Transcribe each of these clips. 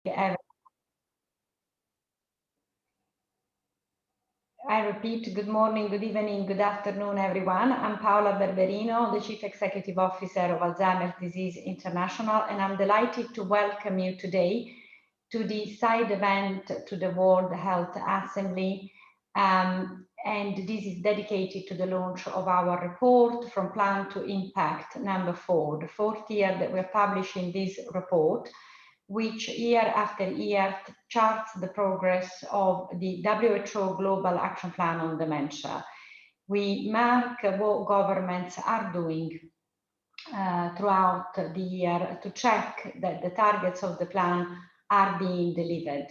I repeat, good morning, good evening, good afternoon, everyone. I'm Paola Barbarino, the Chief Executive Officer of Alzheimer's Disease International, and I'm delighted to welcome you today to the side event to the World Health Assembly. And this is dedicated to the launch of our report, From Plan to Impact, number 4, the 4th year that we're publishing this report, which year after year charts the progress of the WHO Global Action Plan on Dementia. We mark what governments are doing throughout the year to check that the targets of the plan are being delivered.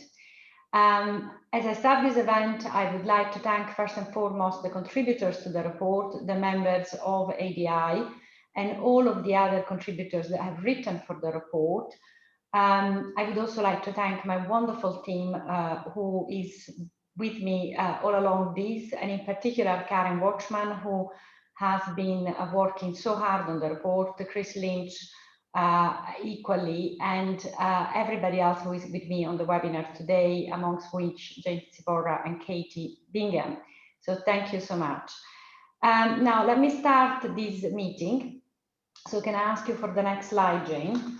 As I start this event, I would like to thank first and foremost the contributors to the report, the members of ADI, and all of the other contributors that have written for the report. I would also like to thank my wonderful team who is with me all along this, and in particular Karen Watchman, who has been working so hard on the report, Chris Lynch equally, and everybody else who is with me on the webinar today, amongst which James Sibora and Katie Bingham. So thank you so much. Now let me start this meeting. So can I ask you for the next slide, Jane?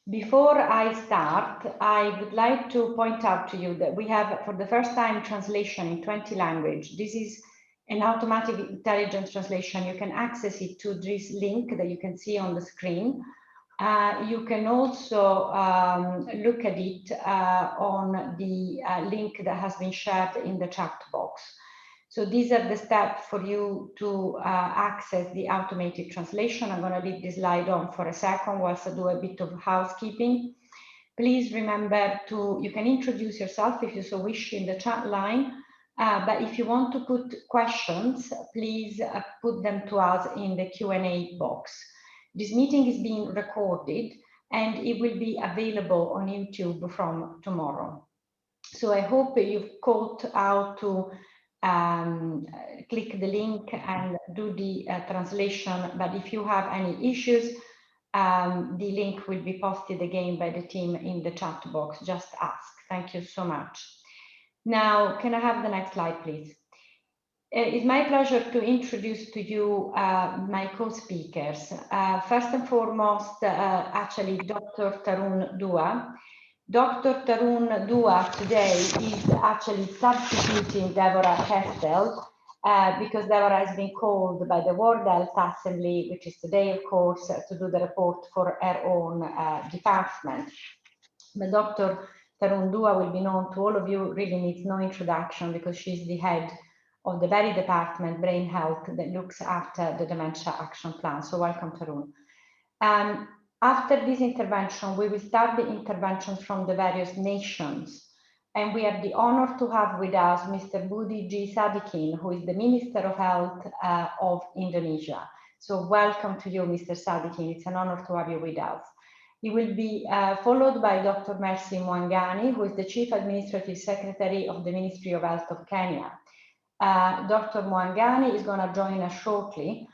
Before I start, I would like to point out to you that we have, for the first time, translation in 20 languages. This is an automatic intelligent translation. You can access it to this link that you can see on the screen. You can also look at it on the link that has been shared in the chat box. So these are the steps for you to access the automated translation. I'm going to leave this slide on for a second whilst I do a bit of housekeeping. Please remember you can introduce yourself if you so wish in the chat line, but if you want to put questions, please put them to us in the Q&A box. This meeting is being recorded and it will be available on YouTube from tomorrow. So I hope you've caught how to click the link and do the translation, but if you have any issues, the link will be posted again by the team in the chat box. Just ask. Thank you so much. Now, can I have the next slide, please? It's my pleasure to introduce to you my co-speakers. First and foremost, actually, Dr. Tarun Dua. Dr. Tarun Dua today is actually substituting Deborah Kestel because Deborah has been called by the World Health Assembly, which is today, of course, to do the report for her own department. But Dr. Tarun Dua will be known to all of you, really needs no introduction because she's the head of the very department, Brain Health, that looks after the Dementia Action Plan. So welcome, Tarun. After this intervention, we will start the interventions from the various nations. And we have the honor to have with us Mr. Budi Sadikin, who is the Minister of Health of Indonesia. So welcome to you, Mr. Sadikin. It's an honor to have you with us. He will be followed by Dr. Mercy Mwangangi, who is the Chief Administrative Secretary of the Ministry of Health of Kenya. Dr. Mwangangi is going to join us shortly.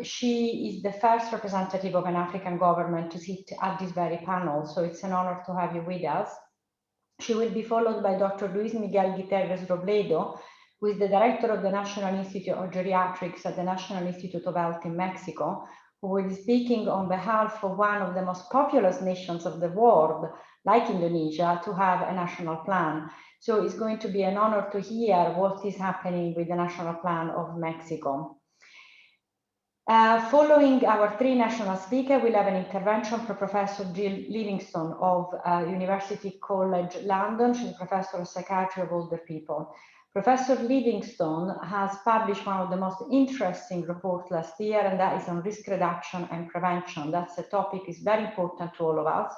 She is the first representative of an African government to sit at this very panel, so it's an honor to have you with us. She will be followed by Dr. Miguel Gutiérrez Robledo, who is the director of the National Institute of Geriatrics at the National Institute of Health in Mexico, who will be speaking on behalf of one of the most populous nations of the world, like Indonesia, to have a national plan. So it's going to be an honor to hear what is happening with the national plan of Mexico. Following our three national speakers, we'll have an intervention for Professor Gill Livingstone of University College London. She's a professor of psychiatry of older people. Professor Livingstone has published one of the most interesting reports last year, and that is on risk reduction and prevention. That's a topic is very important to all of us.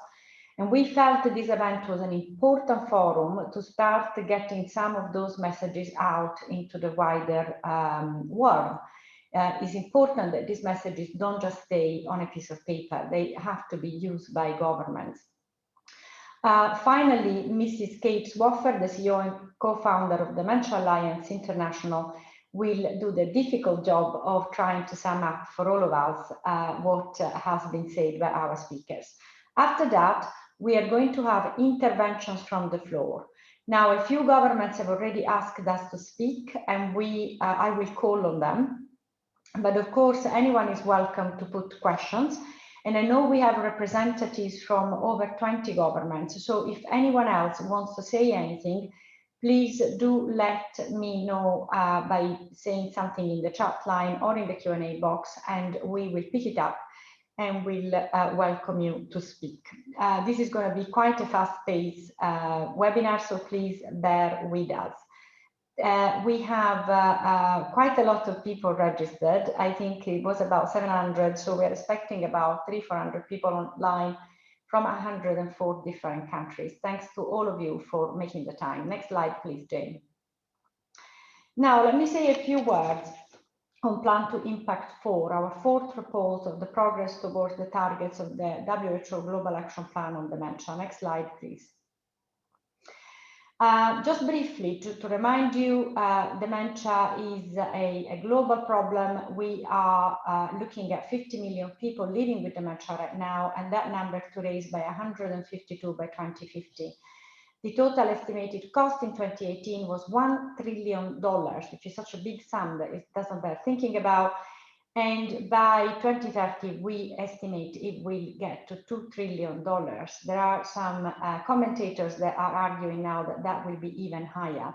And we felt that this event was an important forum to start getting some of those messages out into the wider world. It's important that these messages don't just stay on a piece of paper. They have to be used by governments. Finally, Mrs. Kate Swaffer, the CEO and co-founder of Dementia Alliance International, will do the difficult job of trying to sum up for all of us what has been said by our speakers. After that, we are going to have interventions from the floor. Now, a few governments have already asked us to speak, and I will call on them. But of course, anyone is welcome to put questions. And I know we have representatives from over 20 governments. So if anyone else wants to say anything, please do let me know by saying something in the chat line or in the Q&A box, and we will pick it up and we'll welcome you to speak. This is going to be quite a fast-paced webinar, so please bear with us. We have quite a lot of people registered. I think it was about 700, so we're expecting about 300-400 people online from 104 different countries. Thanks to all of you for making the time. Next slide, please, Jane. Now, let me say a few words on Plan to Impact 4, our fourth proposal of the progress towards the targets of the WHO Global Action Plan on Dementia. Next slide, please. Just briefly, to remind you, dementia is a global problem. We are looking at 50 million people living with dementia right now, and that number to raise by 152 by 2050. The total estimated cost in 2018 was $1 trillion, which is such a big sum that it doesn't bear thinking about. And by 2030, we estimate it will get to $2 trillion. There are some commentators that are arguing now that that will be even higher.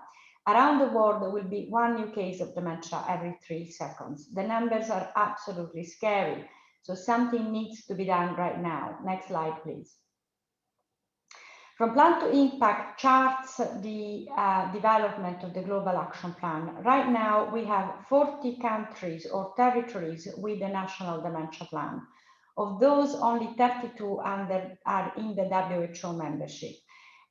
Around the world, there will be one new case of dementia every 3 seconds. The numbers are absolutely scary. So something needs to be done right now. Next slide, please. From Plan to Impact charts the development of the Global Action Plan. Right now, we have 40 countries or territories with a national dementia plan. Of those, only 32 are in the WHO membership.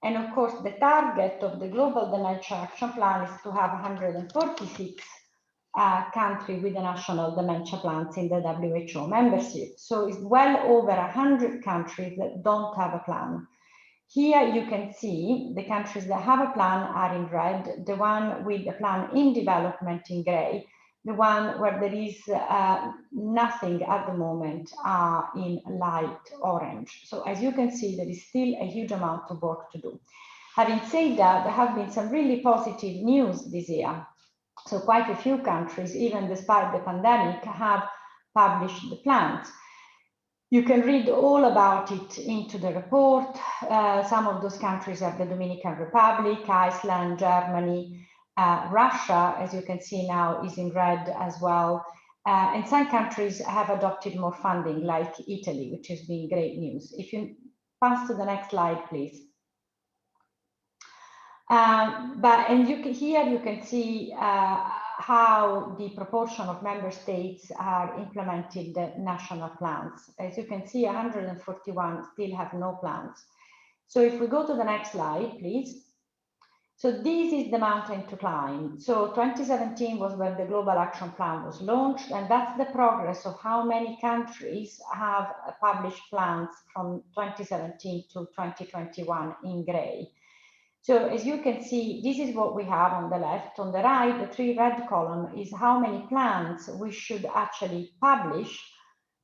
And of course, the target of the Global Dementia Action Plan is to have 146 countries with the national dementia plans in the WHO membership. So it's well over 100 countries that don't have a plan. Here you can see the countries that have a plan are in red, the one with a plan in development in gray, the one where there is nothing at the moment are in light orange. So as you can see, there is still a huge amount of work to do. Having said that, there have been some really positive news this year. So quite a few countries, even despite the pandemic, have published the plans. You can read all about it into the report. Some of those countries are the Dominican Republic, Iceland, Germany, Russia, as you can see now, is in red as well. And some countries have adopted more funding, like Italy, which has been great news. If you pass to the next slide, please. Here you can see how the proportion of member states are implementing the national plans. As you can see, 141 still have no plans. So if we go to the next slide, please. So this is the mountain to climb. So 2017 was when the Global Action Plan was launched, and that's the progress of how many countries have published plans from 2017 to 2021 in gray. So as you can see, this is what we have on the left. On the right, the 3 red column is how many plans we should actually publish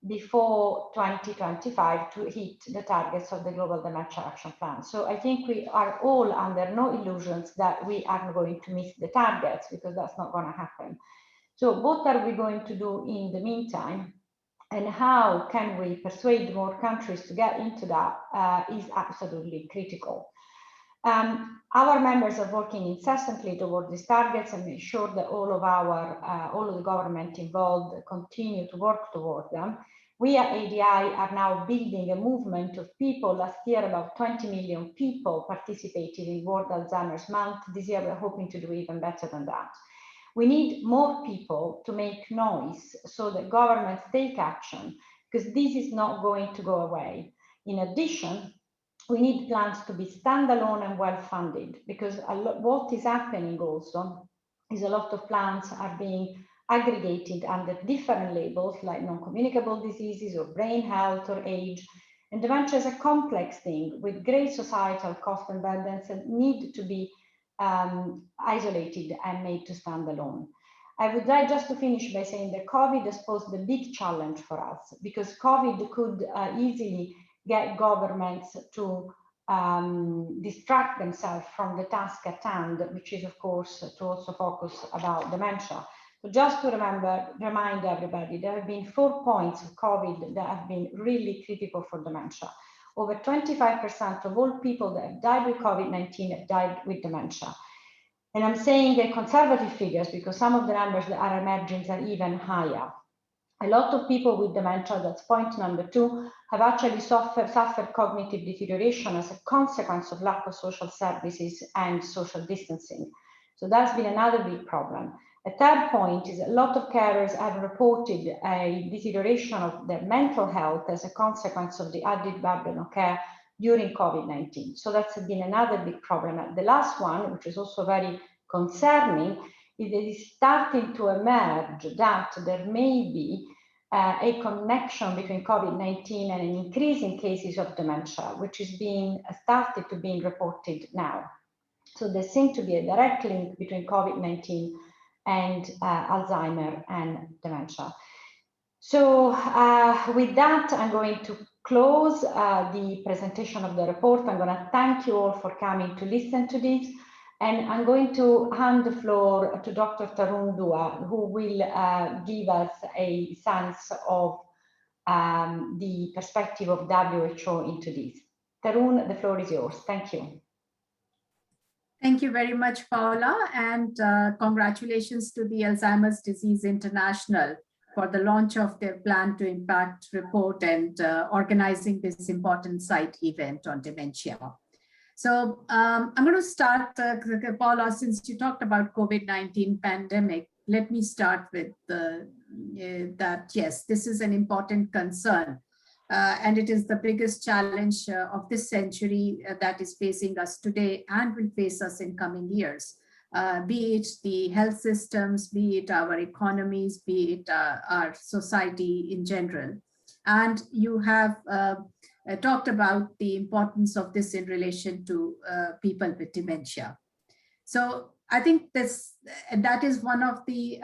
before 2025 to hit the targets of the Global Dementia Action Plan. So I think we are all under no illusions that we are going to miss the targets, because that's not going to happen. So what are we going to do in the meantime? And how can we persuade more countries to get into that is absolutely critical. Our members are working incessantly toward these targets and make sure that all of the government involved continue to work toward them. We at ADI are now building a movement of people. Last year, about 20 million people participated in World Alzheimer's Month. This year, we're hoping to do even better than that. We need more people to make noise so that governments take action, because this is not going to go away. In addition, we need plans to be standalone and well-funded, because what is happening also is a lot of plans are being aggregated under different labels, like non-communicable diseases or brain health or age. And dementia is a complex thing with great societal cost and burdens that need to be isolated and made to stand alone. I would like just to finish by saying that COVID has posed a big challenge for us, because COVID could easily get governments to distract themselves from the task at hand, which is, of course, to also focus about dementia. So just to remind everybody, there have been 4 points of COVID that have been really critical for dementia. Over 25% of all people that have died with COVID-19 have died with dementia. And I'm saying the conservative figures because some of the numbers that are emerging are even higher. A lot of people with dementia, that's point number 2, have actually suffered cognitive deterioration as a consequence of lack of social services and social distancing. So that's been another big problem. A third point is a lot of carers have reported a deterioration of their mental health as a consequence of the added burden of care during COVID-19. So that's been another big problem. And the last one, which is also very concerning, it is starting to emerge that there may be a connection between COVID-19 and an increase in cases of dementia, which is being started to be reported now. So there seems to be a direct link between COVID-19 and Alzheimer and dementia. So with that, I'm going to close the presentation of the report. I'm going to thank you all for coming to listen to this. And I'm going to hand the floor to Dr. Tarun Dua, who will give us a sense of the perspective of WHO into this. Tarun, the floor is yours. Thank you. Thank you very much, Paola, and congratulations to the Alzheimer's Disease International for the launch of their Plan to Impact report and organizing this important site event on dementia. So I'm going to start, Paola, since you talked about COVID-19 pandemic, let me start with that, yes, this is an important concern. And it is the biggest challenge of this century that is facing us today and will face us in coming years, be it the health systems, be it our economies, be it our society in general. And you have talked about the importance of this in relation to people with dementia. So I think that is one of the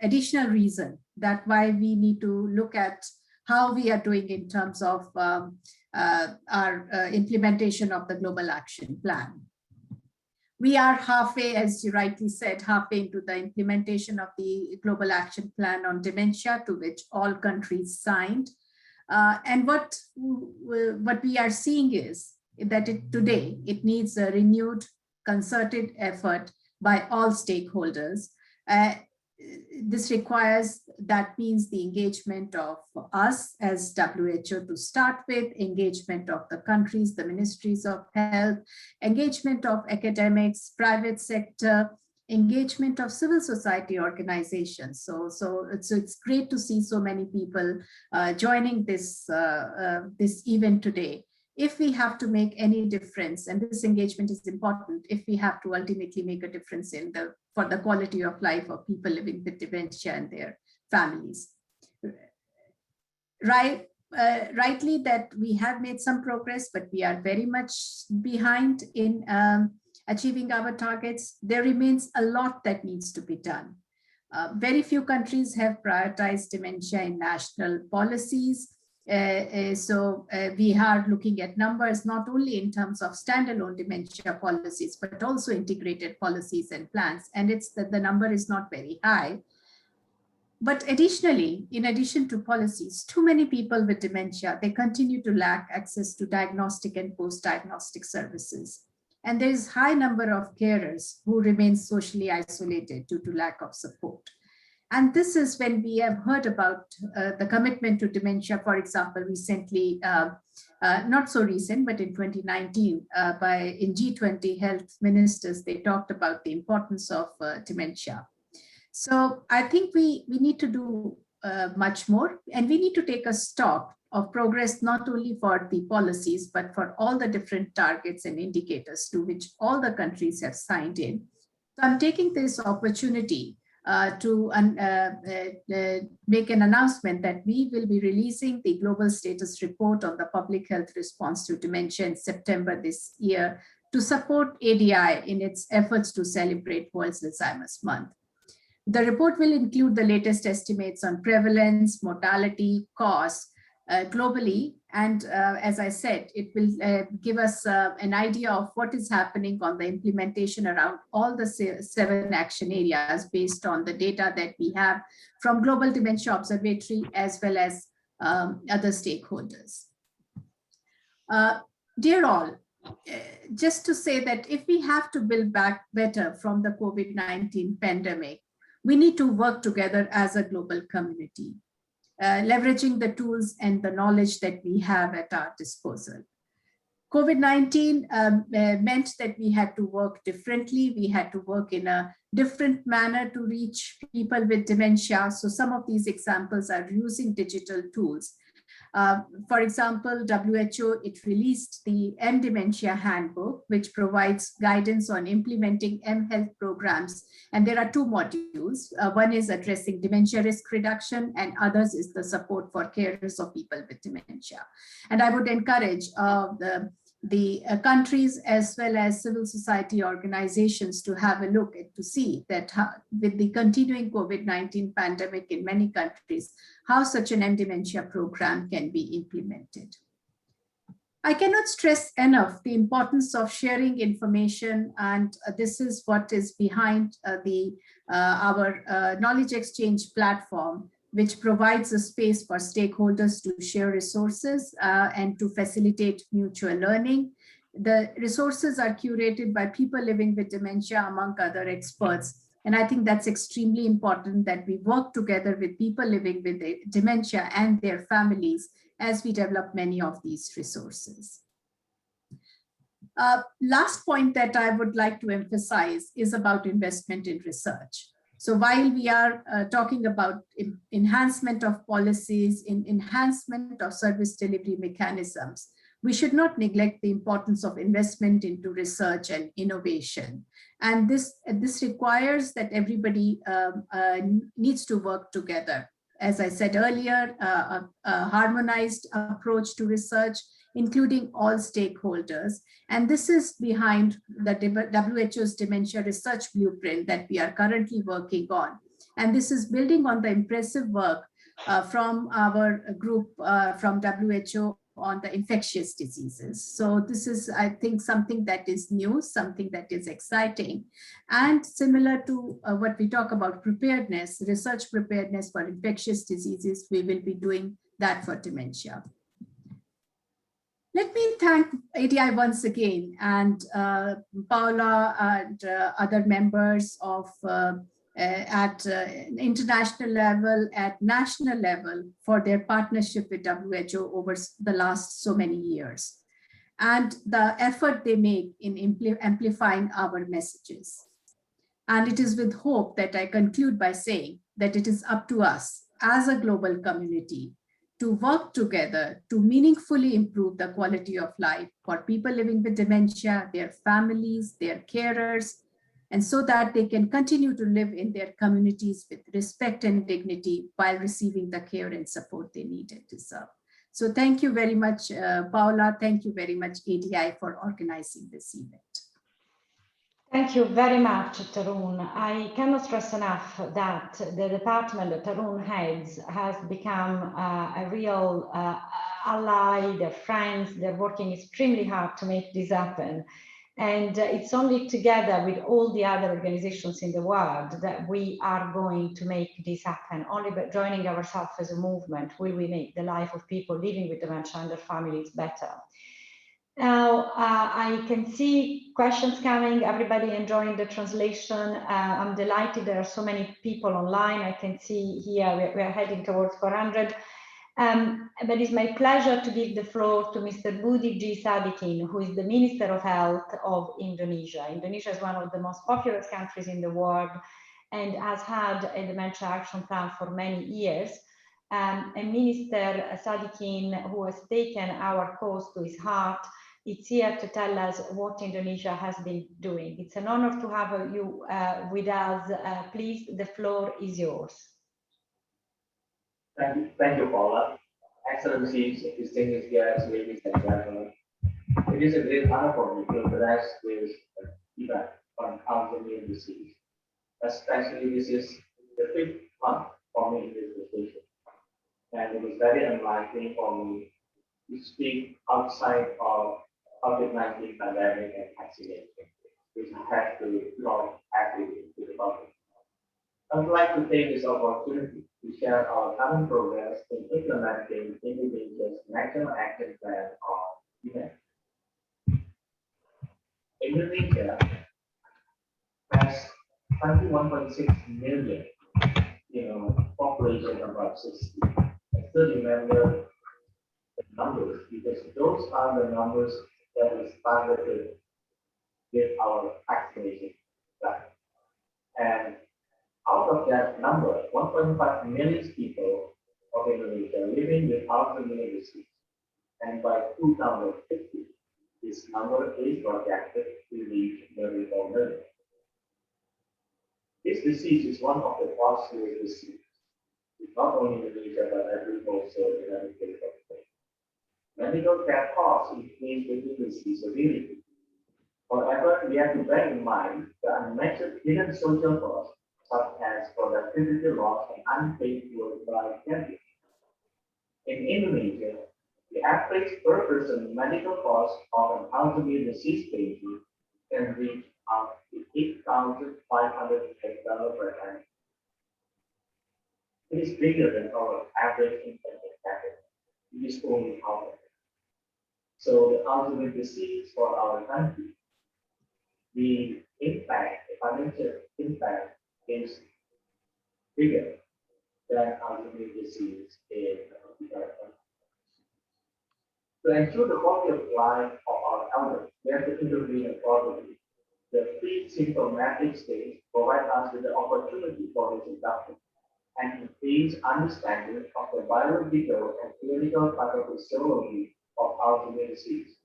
additional reasons that why we need to look at how we are doing in terms of our implementation of the Global Action Plan. We are halfway, as you rightly said, halfway into the implementation of the Global Action Plan on dementia, to which all countries signed. And what we are seeing is that today it needs a renewed concerted effort by all stakeholders. This requires, that means the engagement of us as WHO to start with, engagement of the countries, the ministries of health, engagement of academics, private sector, engagement of civil society organizations. So it's great to see so many people joining this event today. If we have to make any difference, and this engagement is important, if we have to ultimately make a difference for the quality of life of people living with dementia and their families. Rightly that we have made some progress, but we are very much behind in achieving our targets. There remains a lot that needs to be done. Very few countries have prioritized dementia in national policies. So we are looking at numbers not only in terms of standalone dementia policies, but also integrated policies and plans. And it's that the number is not very high. But additionally, in addition to policies, too many people with dementia, they continue to lack access to diagnostic and post-diagnostic services. And there is a high number of carers who remain socially isolated due to lack of support. And this is when we have heard about the commitment to dementia, for example, recently, not so recent, but in 2019, in G20 health ministers, they talked about the importance of dementia. So I think we need to do much more, and we need to take a stock of progress, not only for the policies, but for all the different targets and indicators to which all the countries have signed in. So I'm taking this opportunity to make an announcement that we will be releasing the global status report on the public health response to dementia in September this year to support ADI in its efforts to celebrate World Alzheimer's Month. The report will include the latest estimates on prevalence, mortality, costs, globally. And as I said, it will give us an idea of what is happening on the implementation around all the 7 action areas based on the data that we have from Global Dementia Observatory as well as other stakeholders. Dear all, just to say that if we have to build back better from the COVID-19 pandemic, we need to work together as a global community, leveraging the tools and the knowledge that we have at our disposal. COVID-19 meant that we had to work differently. We had to work in a different manner to reach people with dementia. So some of these examples are using digital tools. For example, WHO, it released the M-Dementia Handbook, which provides guidance on implementing M-Health programs. And there are 2 modules. One is addressing dementia risk reduction, and others is the support for carers of people with dementia. And I would encourage the countries as well as civil society organizations to have a look at to see that with the continuing COVID-19 pandemic in many countries, how such an M-Dementia program can be implemented. I cannot stress enough the importance of sharing information, and this is what is behind our knowledge exchange platform, which provides a space for stakeholders to share resources and to facilitate mutual learning. The resources are curated by people living with dementia, among other experts. And I think that's extremely important that we work together with people living with dementia and their families as we develop many of these resources. Last point that I would like to emphasize is about investment in research. So while we are talking about enhancement of policies, enhancement of service delivery mechanisms, we should not neglect the importance of investment into research and innovation. And this requires that everybody needs to work together. As I said earlier, a harmonized approach to research, including all stakeholders. And this is behind the WHO's Dementia Research Blueprint that we are currently working on. And this is building on the impressive work from our group from WHO on the infectious diseases. So this is, I think, something that is new, something that is exciting. And similar to what we talk about preparedness, research preparedness for infectious diseases, we will be doing that for dementia. Let me thank ADI once again, and Paola and other members of at international level, at national level, for their partnership with WHO over the last so many years, and the effort they make in amplifying our messages. And it is with hope that I conclude by saying that it is up to us as a global community to work together to meaningfully improve the quality of life for people living with dementia, their families, their carers, and so that they can continue to live in their communities with respect and dignity while receiving the care and support they need and deserve. So thank you very much, Paola. Thank you very much, ADI, for organizing this event. Thank you very much, Tarun. I cannot stress enough that the department that Tarun heads has become a real ally, they're friends, they're working extremely hard to make this happen. And it's only together with all the other organizations in the world that we are going to make this happen. Only by joining ourselves as a movement will we make the life of people living with dementia and their families better. Now, I can see questions coming, everybody enjoying the translation. I'm delighted there are so many people online. I can see here we're heading towards 400. But it's my pleasure to give the floor to Mr. Budi Sadikin, who is the Minister of Health of Indonesia. Indonesia is one of the most populous countries in the world and has had a dementia action plan for many years. And Minister Sadikin, who has taken our cause to his heart, is here to tell us what Indonesia has been doing. It's an honor to have you with us. Please, the floor is yours. Thank you, Paola. Excellencies, distinguished guests, ladies and gentlemen. It is a great honor for me to address this event on Alzheimer's disease. Especially, this is the 5th month for me in this position. and it was very unlikely for me to speak outside of COVID-19 pandemic and vaccination, which I had to talk actively to the public. I would like to take this opportunity to share our current progress in implementing Indonesia's National Action Plan on dementia. Indonesia has 21.6 million, population above 60. I still remember the numbers because those are the numbers that we started with our vaccination plan. And out of that number, 1.5 million people of Indonesia living with Alzheimer's disease. And by 2050, this number is projected to reach 34 million. This disease is one of the costliest diseases, not only in Indonesia, but every also in the United States. Medical care costs increase with the disease severity. However, we have to bear in mind the unmentioned hidden social costs, such as productivity loss and unpaid work by caregivers. In Indonesia, the average per person medical cost of an Alzheimer's disease patient can reach up to $8,500 per annum. It is bigger than our average income per capita. It is only half of it. So the Alzheimer's disease for our country, the financial impact is bigger than Alzheimer's disease in our country. To ensure the quality of life of our elders, we have to intervene accordingly. The pre-symptomatic stage provides us with the opportunity for this induction and increase understanding of the biological and clinical pathophysiology of Alzheimer's disease.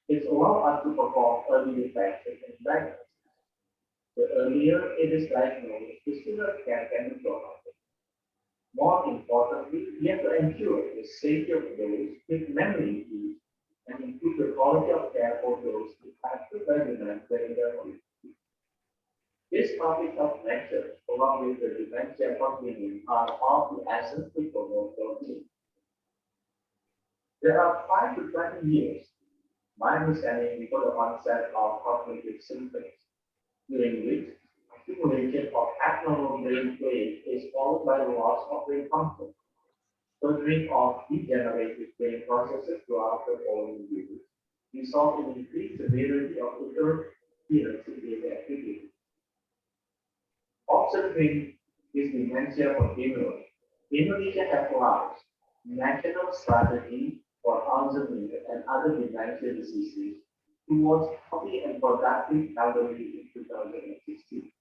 It allows us to perform early detection and diagnosis. The earlier it is diagnosed, the sooner care can be provided. More importantly, we have to ensure the safety of those with memory issues and improve the quality of care for those with active dementia in their community. This public health measures, along with the dementia continuum, are of the essence to promote well-being. There are 5 to 20 years, my understanding, before the onset of cognitive symptoms, during which accumulation of abnormal brain waves is followed by the loss of brain function, furthering of degenerative brain processes throughout the following years, result in increased severity of interference in daily activity. Observing this dementia continuum, Indonesia has launched national strategy for Alzheimer's and other dementia diseases towards healthy and productive elderly in 2016,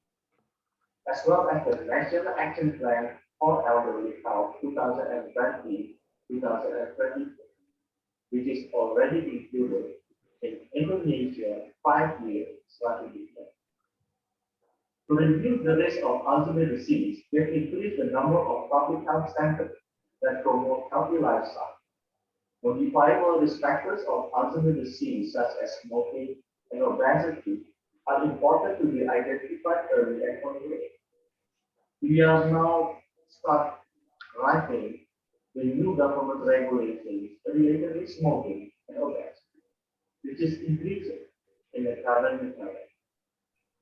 as well as the National Action Plan for Elderly Health 2020-2022, which is already included in Indonesia's 5-year strategy plan. To reduce the risk of Alzheimer's disease, we have increased the number of public health centers that promote healthy lifestyle. Modifiable risk factors of Alzheimer's disease, such as smoking and obesity, are important to be identified early and controlled. We are now writing the new government regulations related to smoking and obesity, which is increasing in the current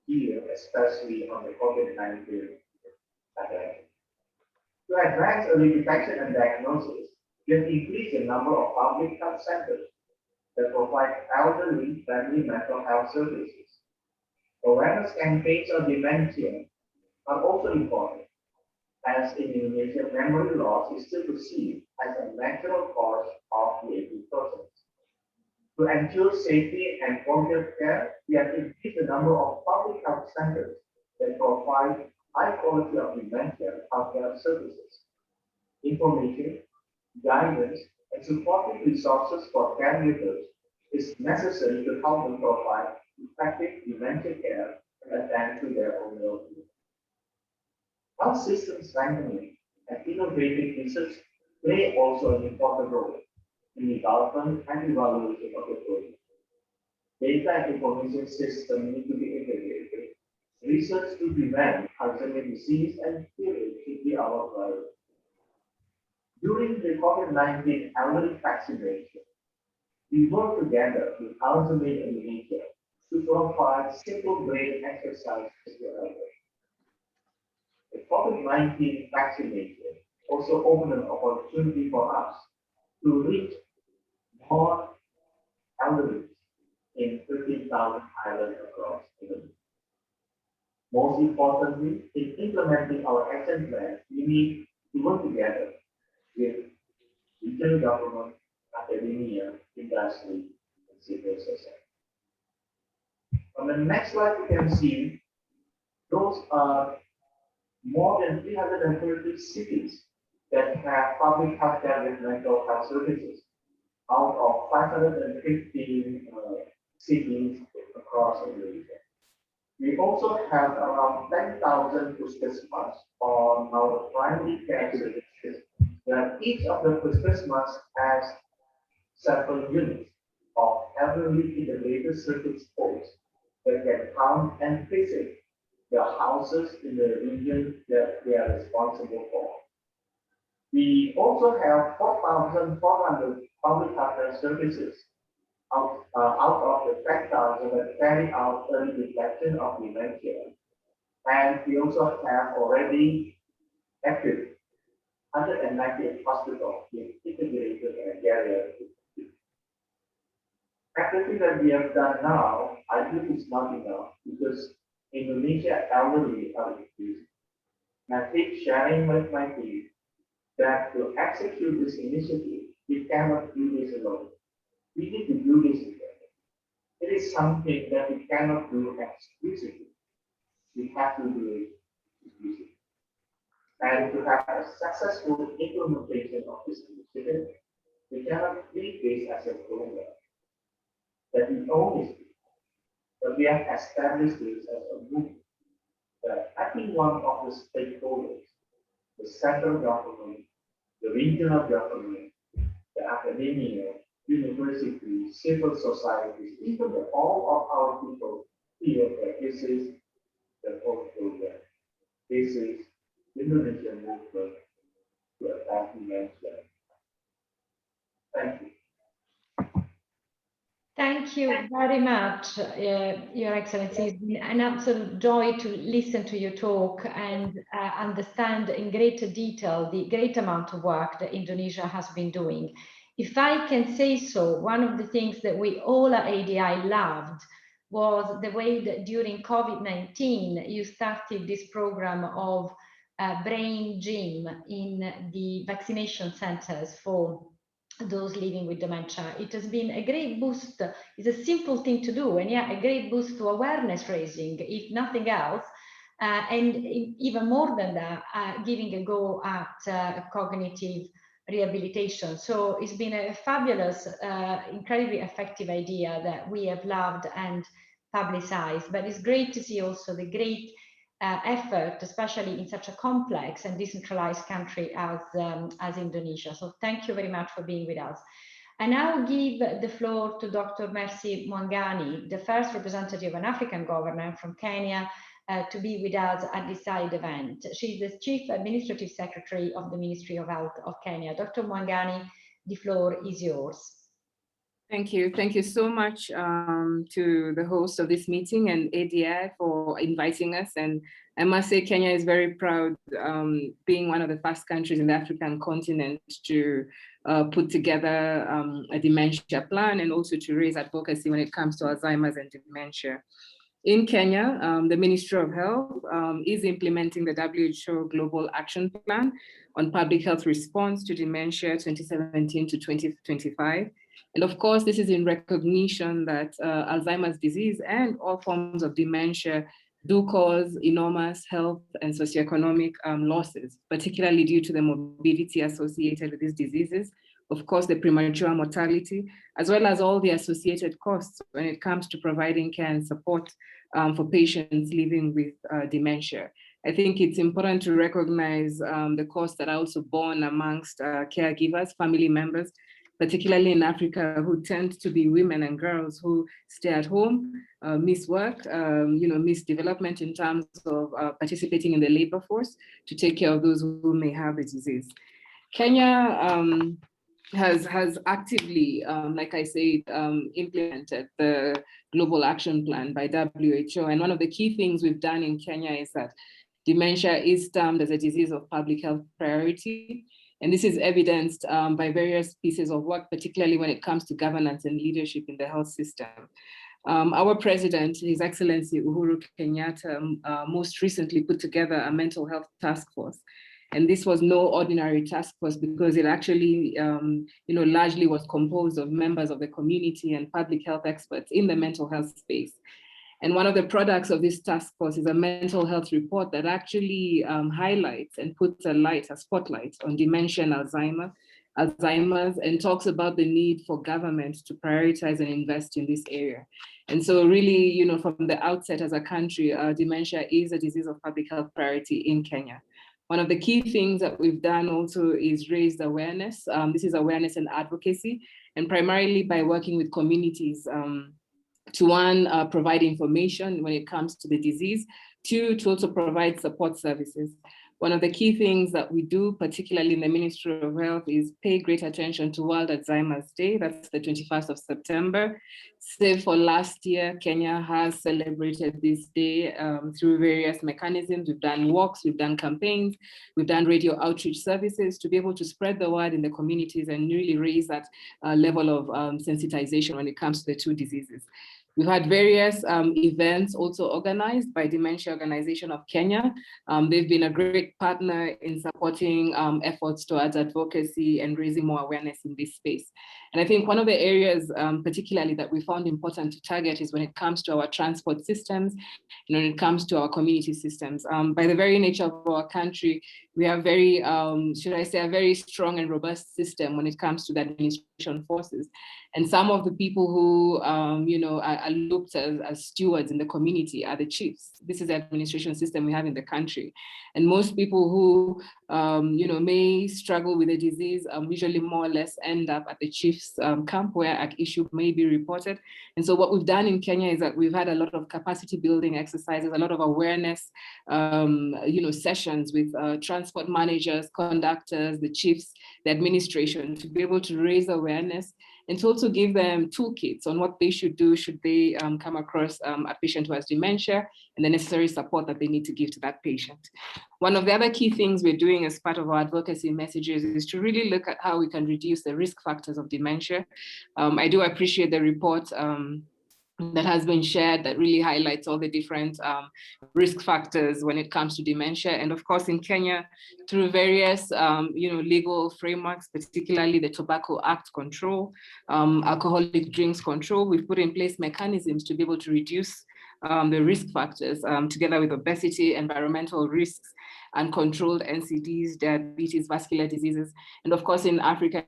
year, especially on the COVID-19 pandemic. To advance early detection and diagnosis, we have increased the number of public health centers that provide elderly-friendly mental health services. Awareness campaigns on dementia are also important, as in Indonesia, memory loss is still perceived as a natural cause of the aging process. To ensure safety and quality of care, we have increased the number of public health centers that provide high quality of dementia healthcare services. Information, guidance, and supporting resources for caregivers is necessary to help them provide effective dementia care and attend to their own well-being. Health system strengthening and innovative research play also an important role in development and evaluation of the project. Data and information systems need to be integrated. Research to prevent Alzheimer's disease and cure it should be our priority. During the COVID-19 elderly vaccination, we work together with Alzheimer Indonesia to provide simple brain exercises to elders. The COVID-19 vaccination also opened an opportunity for us to reach more elderly in 13,000 islands across Indonesia. Most importantly, in implementing our action plan, we need to work together with regional government, academia, industry, and civil society. On the next slide, you can see those are more than 330 cities that have public healthcare with mental health services out of 515 cities across Indonesia. We also have around 10,000 puskesmas on our primary care services, where each of the puskesmas has several units of elderly integrated circuit posts that can come and visit the houses in the region that they are responsible for. We also have 4,400 public healthcare services out of the 10,000 that carry out early detection of dementia. And we also have already active 198 hospitals with integrated and geriatric. Everything that we have done now, I think is not enough because Indonesia elderly are increasing. And I keep sharing with my team that to execute this initiative, we cannot do this alone. We need to do this together. It is something that we cannot do exclusively. We have to do it inclusively. And to have a successful implementation of this initiative, we cannot treat this as a program that we own this, but we have established this as a movement that every one of the stakeholders, the central government, the regional government, the academia, universities, civil societies, even all of our people feel that this is the whole program. This is Indonesian movement to attack dementia. Thank you. Thank you very much, Your Excellency. It's been an absolute joy to listen to you talk and understand in greater detail the great amount of work that Indonesia has been doing. If I can say so, one of the things that we all at ADI loved was the way that during COVID-19, you started this program of brain gym in the vaccination centers for those living with dementia. It has been a great boost. It's a simple thing to do, and yeah, a great boost to awareness raising, if nothing else. And even more than that, giving a go at cognitive rehabilitation. So it's been a fabulous, incredibly effective idea that we have loved and publicized. But it's great to see also the great effort, especially in such a complex and decentralized country as Indonesia. So thank you very much for being with us. I now give the floor to Dr. Mercy Mwangangi, the first representative of an African government from Kenya, to be with us at this side event. She's the Chief Administrative Secretary of the Ministry of Health of Kenya. Dr. Mwangangi, the floor is yours. Thank you. Thank you so much to the host of this meeting and ADI for inviting us. And I must say Kenya is very proud being one of the first countries in the African continent to put together a dementia plan and also to raise advocacy when it comes to Alzheimer's and dementia. In Kenya, the Ministry of Health is implementing the WHO Global Action Plan on Public Health Response to Dementia 2017 to 2025. And of course, this is in recognition that Alzheimer's disease and all forms of dementia do cause enormous health and socioeconomic losses, particularly due to the morbidity associated with these diseases. Of course, the premature mortality, as well as all the associated costs when it comes to providing care and support for patients living with dementia. I think it's important to recognize the costs that are also borne amongst caregivers, family members, particularly in Africa, who tend to be women and girls who stay at home, miss work, miss development in terms of participating in the labor force to take care of those who may have the disease. Kenya has actively, like I said, implemented the Global Action Plan by WHO. And one of the key things we've done in Kenya is that dementia is termed as a disease of public health priority. And this is evidenced by various pieces of work, particularly when it comes to governance and leadership in the health system. Our president, His Excellency Uhuru Kenyatta, most recently put together a mental health task force. And this was no ordinary task force because it actually, largely was composed of members of the community and public health experts in the mental health space. And one of the products of this task force is a mental health report that actually highlights and puts a spotlight on dementia and Alzheimer's, and talks about the need for government to prioritize and invest in this area. And so really, from the outset as a country, dementia is a disease of public health priority in Kenya. One of the key things that we've done also is raised awareness. This is awareness and advocacy, and primarily by working with communities to one, provide information when it comes to the disease, two, to also provide support services. One of the key things that we do, particularly in the Ministry of Health, is pay great attention to World Alzheimer's Day. That's the 21st of September. Save for last year, Kenya has celebrated this day through various mechanisms. We've done walks, we've done campaigns, we've done radio outreach services to be able to spread the word in the communities and really raise that level of sensitization when it comes to the two diseases. We've had various events also organized by Dementia Organization of Kenya. They've been a great partner in supporting efforts towards advocacy and raising more awareness in this space. And I think one of the areas particularly that we found important to target is when it comes to our transport systems, and when it comes to our community systems. By the very nature of our country, we have very, a very strong and robust system when it comes to the administration forces. And some of the people who, are looked as stewards in the community are the chiefs. This is the administration system we have in the country. And most people who, may struggle with the disease usually more or less end up at the chief's camp where an issue may be reported. And so what we've done in Kenya is that we've had a lot of capacity building exercises, a lot of awareness, sessions with transport managers, conductors, the chiefs, the administration, to be able to raise awareness and to also give them toolkits on what they should do should they come across a patient who has dementia and the necessary support that they need to give to that patient. One of the other key things we're doing as part of our advocacy messages is to really look at how we can reduce the risk factors of dementia. I do appreciate the report that has been shared that really highlights all the different risk factors when it comes to dementia. And of course, in Kenya, through various legal frameworks, particularly the Tobacco Act control, alcoholic drinks control, we've put in place mechanisms to be able to reduce the risk factors together with obesity, environmental risks, uncontrolled NCDs, diabetes, vascular diseases. And of course, in Africa,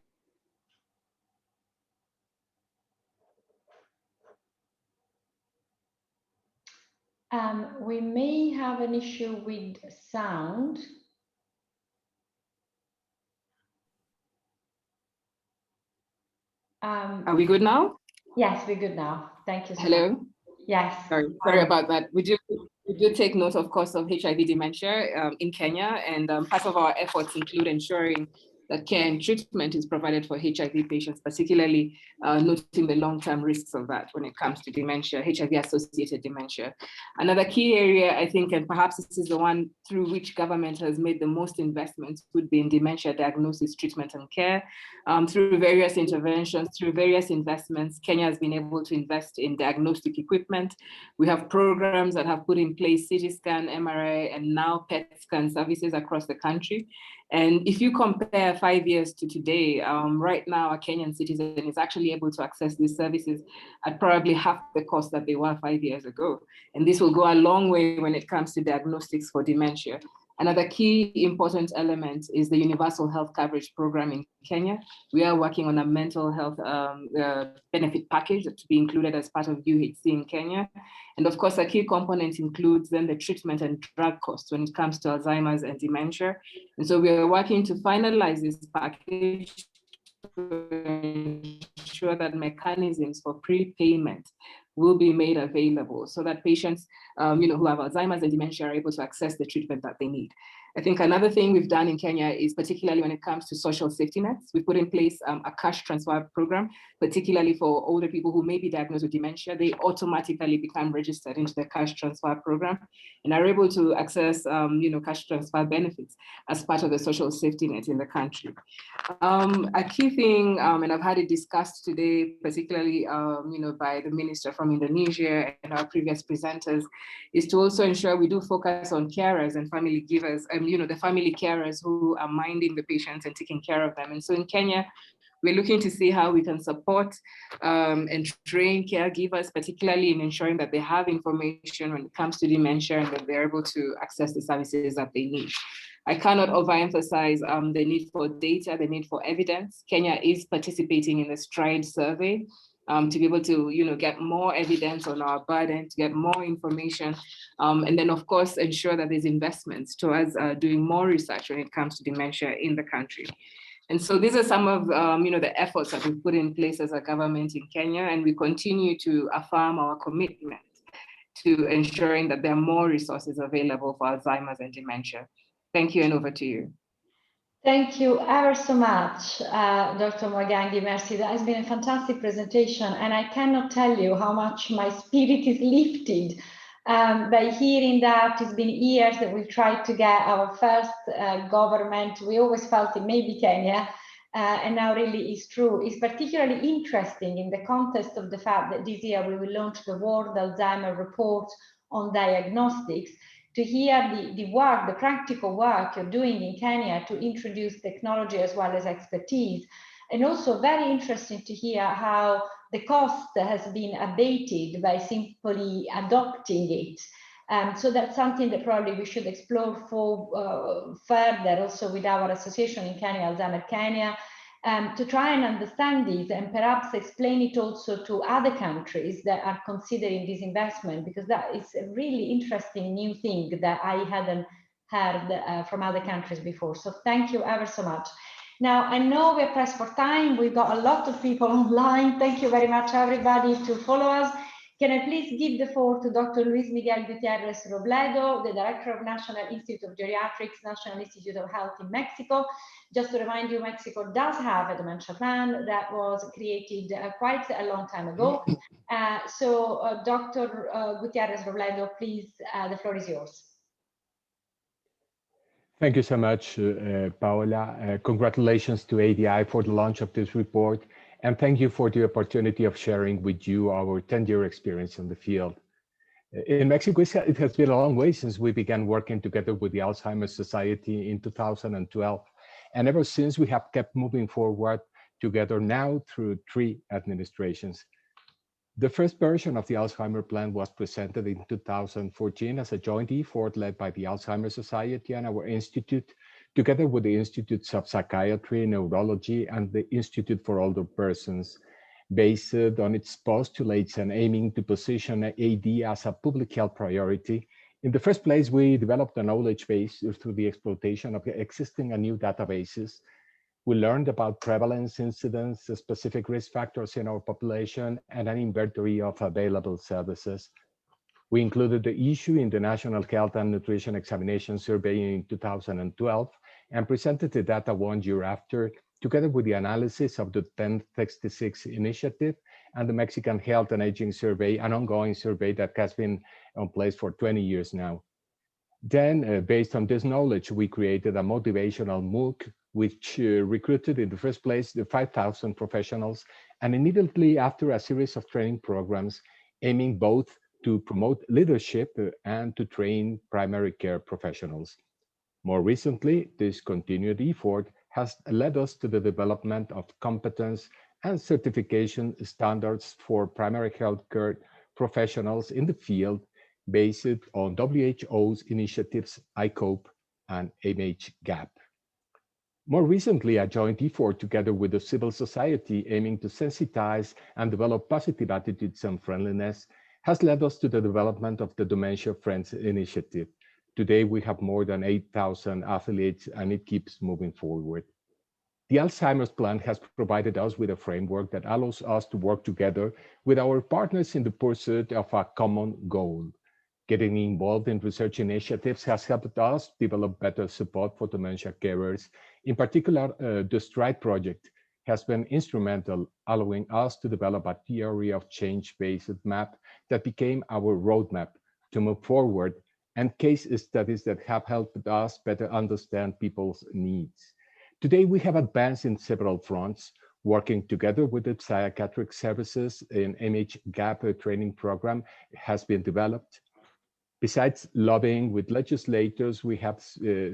we may have an issue with sound. Are we good now? Yes, we're good now. Thank you so Hello? much. Yes. Sorry about that. We do take note, of course, of HIV dementia in Kenya, and part of our efforts include ensuring that care and treatment is provided for HIV patients, particularly noting the long-term risks of that when it comes to dementia, HIV-associated dementia. Another key area, I think, and perhaps this is the one through which government has made the most investments, would be in dementia diagnosis, treatment, and care. Through various interventions, through various investments, Kenya has been able to invest in diagnostic equipment. We have programs that have put in place CT scan, MRI, and now PET scan services across the country. And if you compare 5 years to today, right now a Kenyan citizen is actually able to access these services at probably half the cost that they were 5 years ago. And this will go a long way when it comes to diagnostics for dementia. Another key important element is the Universal Health Coverage Program in Kenya. We are working on a mental health benefit package to be included as part of UHC in Kenya. And of course, a key component includes then the treatment and drug costs when it comes to Alzheimer's and dementia. And so we are working to finalize this package to ensure that mechanisms for prepayment will be made available so that patients who have Alzheimer's and dementia are able to access the treatment that they need. I think another thing we've done in Kenya is particularly when it comes to social safety nets, we put in place a cash transfer program, particularly for older people who may be diagnosed with dementia. They automatically become registered into the cash transfer program and are able to access cash transfer benefits as part of the social safety net in the country. A key thing, and I've had it discussed today, particularly by the minister from Indonesia and our previous presenters, is to also ensure we do focus on carers and family givers, the family carers who are minding the patients and taking care of them. And so in Kenya, we're looking to see how we can support and train caregivers, particularly in ensuring that they have information when it comes to dementia and that they're able to access the services that they need. I cannot overemphasize the need for data, the need for evidence. Kenya is participating in the STRIDE survey to be able to get more evidence on our burden, to get more information, and then of course ensure that there's investments towards doing more research when it comes to dementia in the country. And so these are some of the efforts that we've put in place as a government in Kenya, and we continue to affirm our commitment to ensuring that there are more resources available for Alzheimer's and dementia. Thank you, and over to you. Thank you ever so much, Dr. Mwangangi. Merci. That has been a fantastic presentation, and I cannot tell you how much my spirit is lifted by hearing that. It's been years that we've tried to get our first government. We always felt it may be Kenya, and now really is true. It's particularly interesting in the context of the fact that this year we will launch the World Alzheimer Report on Diagnostics, to hear the work, the practical work you're doing in Kenya to introduce technology as well as expertise. And also very interesting to hear how the cost has been abated by simply adopting it. So that's something that probably we should explore for further also with our association in Kenya, Alzheimer Kenya, to try and understand this and perhaps explain it also to other countries that are considering this investment, because that is a really interesting new thing that I hadn't heard from other countries before. So thank you ever so much. Now, I know we're pressed for time. We've got a lot of people online. Thank you very much, everybody, to follow us. Can I please give the floor to Dr. Luis Miguel Gutiérrez Robledo, the Director of National Institute of Geriatrics, National Institute of Health in Mexico. Just to remind you, Mexico does have a dementia plan that was created quite a long time ago. Dr. Gutiérrez Robledo, please, the floor is yours. Thank you so much, Paola. Congratulations to ADI for the launch of this report. And thank you for the opportunity of sharing with you our 10-year experience in the field. In Mexico, it has been a long way since we began working together with the Alzheimer's Society in 2012. And ever since, we have kept moving forward together now through 3 administrations. The first version of the Alzheimer Plan was presented in 2014 as a joint effort led by the Alzheimer Society and our institute, together with the Institutes of Psychiatry, Neurology, and the Institute for Older Persons, based on its postulates and aiming to position AD as a public health priority. In the first place, we developed a knowledge base through the exploitation of existing and new databases. We learned about prevalence, incidence, specific risk factors in our population, and an inventory of available services. We included the issue in the National Health and Nutrition Examination Survey in 2012 and presented the data 1 year after, together with the analysis of the 1066 initiative and the Mexican Health and Aging Survey, an ongoing survey that has been in place for 20 years now. Then, based on this knowledge, we created a Motivational Mooc, which recruited in the first place the 5,000 professionals, and immediately after a series of training programs aiming both to promote leadership and to train primary care professionals. More recently, this continued effort has led us to the development of competence and certification standards for primary health care professionals in the field based on WHO's initiatives ICOPE and MHGAP. More recently, a joint effort together with the civil society aiming to sensitize and develop positive attitudes and friendliness has led us to the development of the Dementia Friends initiative. Today, we have more than 8,000 affiliates, and it keeps moving forward. The Alzheimer's Plan has provided us with a framework that allows us to work together with our partners in the pursuit of a common goal, Getting involved in research initiatives has helped us develop better support for dementia carers. In particular, the STRIDE project has been instrumental, allowing us to develop a theory of change-based map that became our roadmap to move forward, and case studies that have helped us better understand people's needs. Today, we have advanced in several fronts, working together with the psychiatric services. An image gap training program has been developed. Besides lobbying with legislators, we have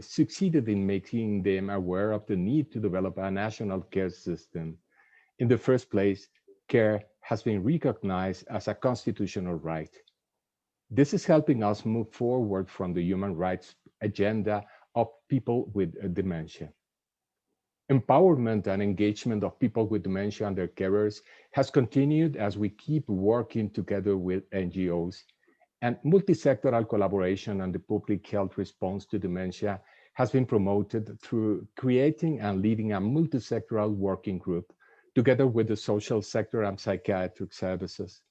succeeded in making them aware of the need to develop a national care system. In the first place, care has been recognized as a constitutional right. This is helping us move forward from the human rights agenda of people with dementia. Empowerment and engagement of people with dementia and their carers has continued as we keep working together with NGOs. And multi-sectoral collaboration on the public health response to dementia has been promoted through creating and leading a multi-sectoral working group together with the social sector and psychiatric services.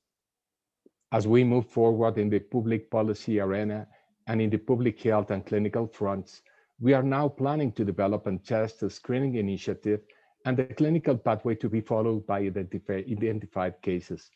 As we move forward in the public policy arena and in the public health and clinical fronts, we are now planning to develop and test a screening initiative and the clinical pathway to be followed by identified cases.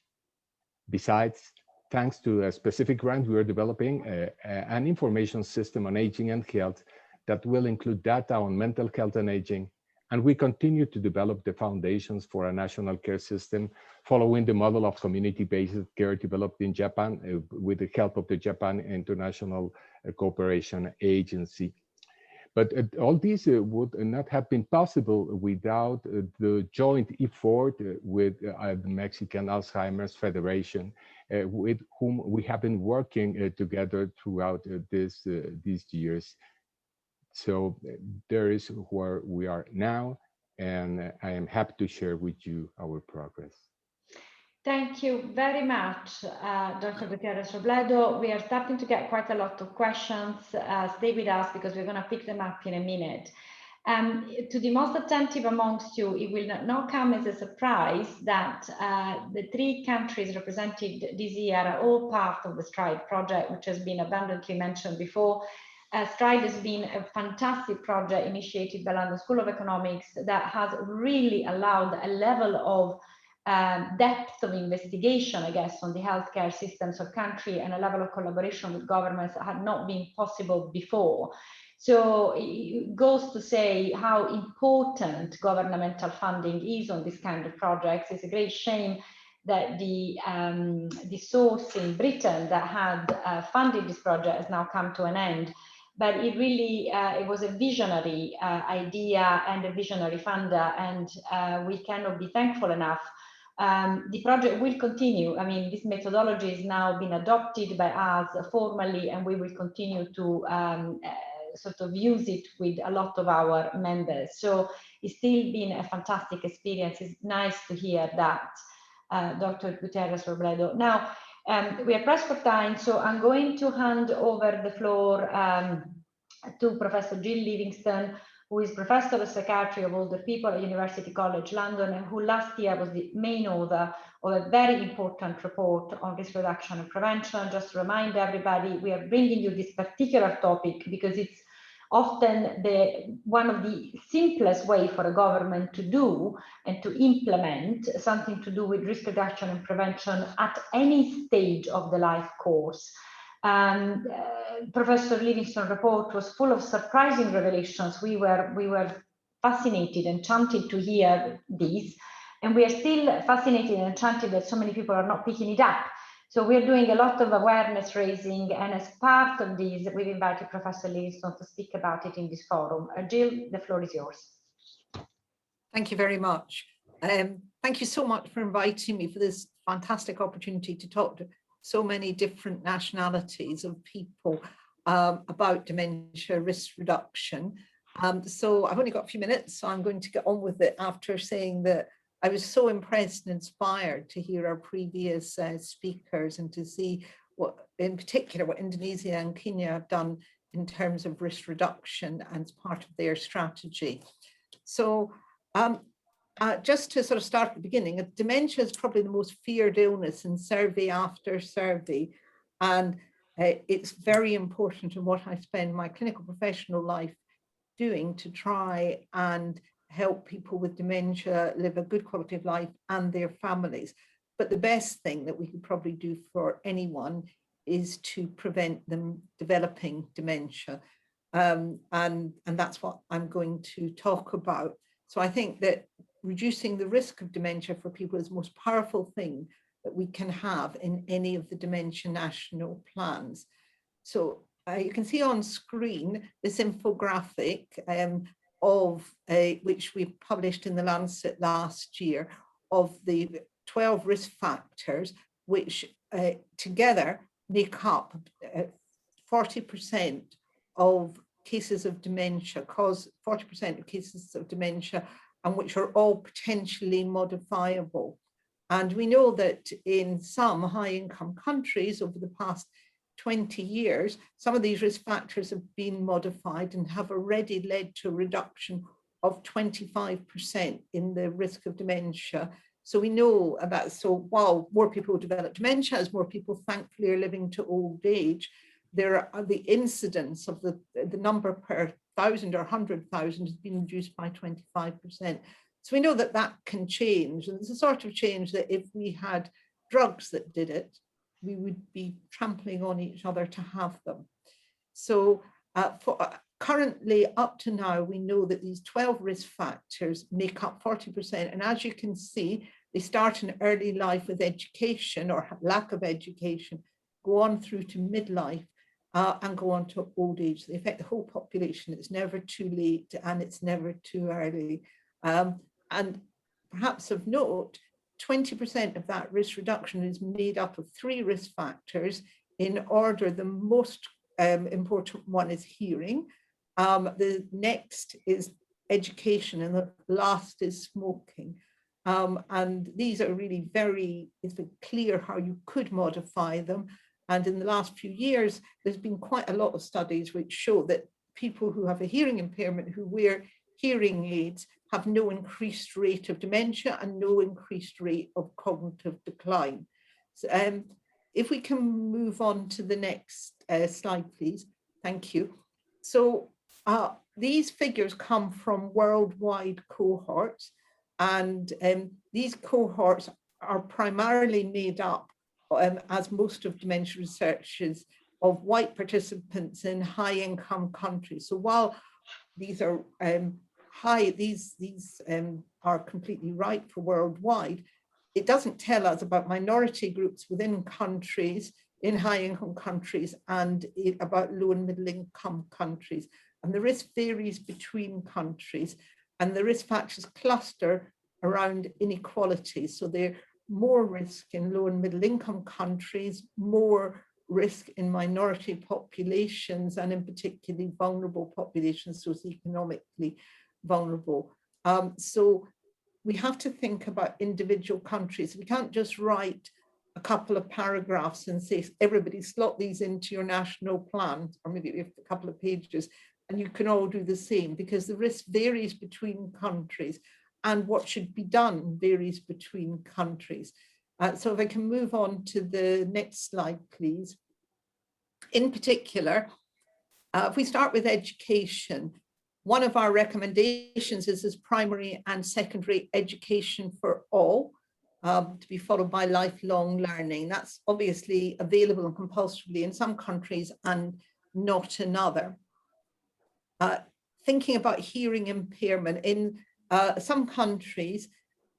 Besides, thanks to a specific grant, we are developing an information system on aging and health that will include data on mental health and aging, and we continue to develop the foundations for a national care system following the model of community-based care developed in Japan with the help of the Japan International Cooperation Agency. But all these would not have been possible without the joint effort with the Mexican Alzheimer's Federation, with whom we have been working together throughout these years. So there is where we are now, and I am happy to share with you our progress. Thank you very much, Dr. Gutiérrez Robledo. We are starting to get quite a lot of questions. Stay with us because we're going to pick them up in a minute. To the most attentive amongst you, it will not come as a surprise that the 3 countries represented this year are all part of the STRIDE project, which has been abundantly mentioned before. STRIDE has been a fantastic project initiated by London School of Economics that has really allowed a level of depth of investigation, I guess, on the healthcare systems of country and a level of collaboration with governments that had not been possible before. So it goes to say how important governmental funding is on this kind of projects. It's a great shame that the source in Britain that had funded this project has now come to an end. But it really, it was a visionary idea and a visionary funder, and we cannot be thankful enough. The project will continue. I mean, this methodology is now been adopted by us formally, and we will continue to sort of use it with a lot of our members. So it's still been a fantastic experience. It's nice to hear that, Dr. Gutiérrez Robledo. Now, we are pressed for time, so I'm going to hand over the floor to Professor Gill Livingstone, who is Professor of Psychiatry of Older People at University College London, and who last year was the main author of a very important report on risk reduction and prevention. Just to remind everybody, we are bringing you this particular topic because it's often one of the simplest way for a government to do and to implement something to do with risk reduction and prevention at any stage of the life course. Professor Livingstone's report was full of surprising revelations. We were fascinated and enchanted to hear these, and we are still fascinated and enchanted that so many people are not picking it up. So we're doing a lot of awareness raising, and as part of this, we've invited Professor Livingstone to speak about it in this forum. Gill, the floor is yours. Thank you very much. Thank you so much for inviting me for this fantastic opportunity to talk to so many different nationalities of people about dementia risk reduction. So I've only got a few minutes, so I'm going to get on with it after saying that I was so impressed and inspired to hear our previous speakers and to see what, in particular, what Indonesia and Kenya have done in terms of risk reduction as part of their strategy. So just to sort of start at the beginning, dementia is probably the most feared illness in survey after survey. And it's very important, and what I spend my clinical professional life doing to try and help people with dementia live a good quality of life and their families. But the best thing that we could probably do for anyone is to prevent them developing dementia. And that's what I'm going to talk about. So I think that reducing the risk of dementia for people is the most powerful thing that we can have in any of the dementia national plans. So you can see on screen this infographic which we published in the Lancet last year, of the 12 risk factors, which together make up 40% of cases of dementia, cause 40% of cases of dementia, and which are all potentially modifiable. And we know that in some high-income countries over the past 20 years, some of these risk factors have been modified and have already led to a reduction of 25% in the risk of dementia. So we know about, so while more people develop dementia, as more people thankfully are living to old age, there are the incidence of the number per 1,000 or 100,000 has been reduced by 25%. So we know that that can change. And it's a sort of change that if we had drugs that did it, we would be trampling on each other to have them. So currently, up to now, we know that these 12 risk factors make up 40%. And as you can see, they start in early life with education or lack of education, go on through to midlife, and go on to old age. They affect the whole population. It's never too late and it's never too early. And perhaps of note, 20% of that risk reduction is made up of 3 risk factors in order. The most important one is hearing. The next is education, and the last is smoking. And these are really it's been clear how you could modify them. And in the last few years, there's been quite a lot of studies which show that people who have a hearing impairment who wear hearing aids have no increased rate of dementia and no increased rate of cognitive decline. So, if we can move on to the next slide, please. Thank you. So these figures come from worldwide cohorts, and these cohorts are primarily made up, as most of dementia research is, of white participants in high-income countries. So while these are are completely right for worldwide, it doesn't tell us about minority groups within countries, in high-income countries, and about low and middle-income countries. And the risk varies between countries, and the risk factors cluster around inequality. So they're more risk in low and middle-income countries, more risk in minority populations, and in particularly vulnerable populations, socioeconomically vulnerable. So we have to think about individual countries. We can't just write a couple of paragraphs and say, everybody slot these into your national plan, or maybe a couple of pages, and you can all do the same, because the risk varies between countries, and what should be done varies between countries. So if I can move on to the next slide, please. In particular, if we start with education, one of our recommendations is primary and secondary education for all, to be followed by lifelong learning. That's obviously available and compulsorily in some countries and not in others. Thinking about hearing impairment, in some countries,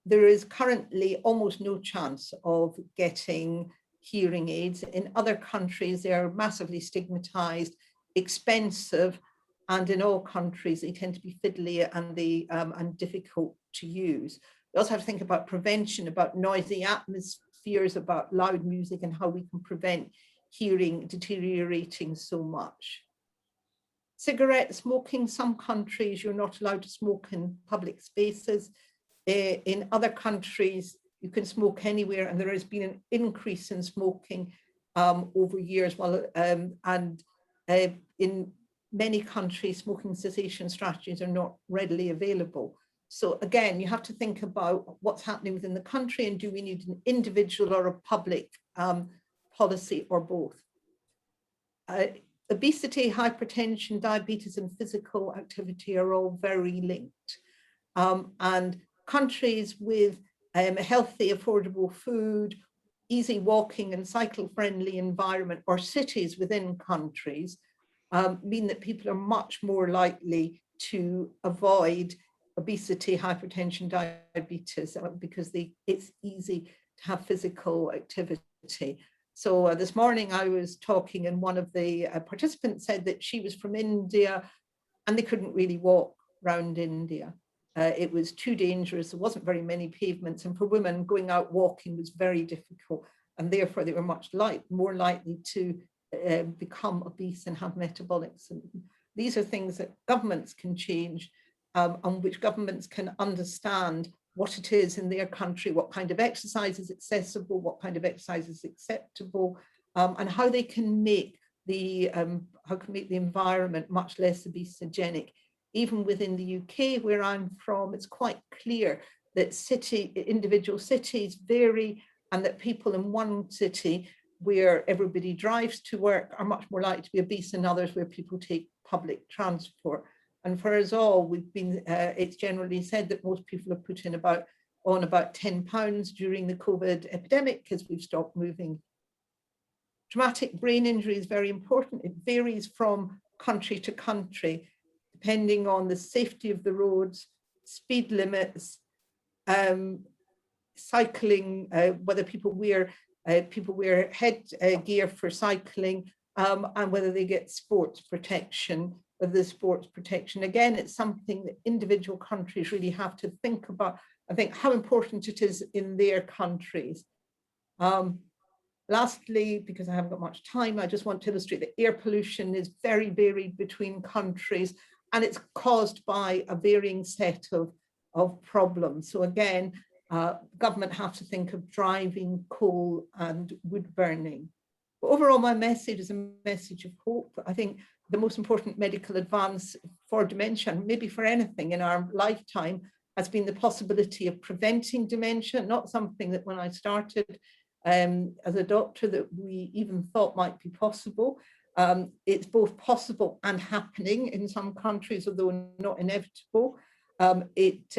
there is currently almost no chance of getting hearing aids. In other countries, they are massively stigmatized, expensive, and in all countries, they tend to be fiddly and difficult to use. We also have to think about prevention, about noisy atmospheres, about loud music, and how we can prevent hearing deteriorating so much. Cigarette smoking, some countries you're not allowed to smoke in public spaces. In other countries, you can smoke anywhere, and there has been an increase in smoking over years. And in many countries, smoking cessation strategies are not readily available. So again, you have to think about what's happening within the country, and do we need an individual or a public policy, or both? obesity, hypertension, diabetes, and physical activity are all very linked. And countries with healthy, affordable food, easy walking and cycle-friendly environment, or cities within countries, mean that people are much more likely to avoid obesity, hypertension, diabetes, because it's easy to have physical activity. So this morning I was talking, and one of the participants said that she was from India and they couldn't really walk around India. It was too dangerous. There wasn't very many pavements, and for women, going out walking was very difficult, and therefore they were much more likely to become obese and have metabolic syndrome. These are things that governments can change, on which governments can understand what it is in their country, what kind of exercise is accessible, what kind of exercise is acceptable, and how they can make the environment much less obesogenic. Even within the UK, where I'm from, it's quite clear that individual cities vary, and that people in one city where everybody drives to work are much more likely to be obese than others where people take public transport. And for us all, it's generally said that most people have put in about 10 pounds during the COVID epidemic because we've stopped moving. Traumatic brain injury is very important. It varies from country to country, depending on the safety of the roads, speed limits, cycling, whether people wear head gear for cycling, and whether they get sports protection. Again, it's something that individual countries really have to think about. I think how important it is in their countries. Lastly, because I haven't got much time, I just want to illustrate that air pollution is very varied between countries, and it's caused by a varying set of problems. So again, government have to think of driving coal and wood burning. But overall, my message is a message of hope. I think the most important medical advance for dementia, and maybe for anything in our lifetime, has been the possibility of preventing dementia, not something that when I started as a doctor that we even thought might be possible. It's both possible and happening in some countries, although not inevitable. It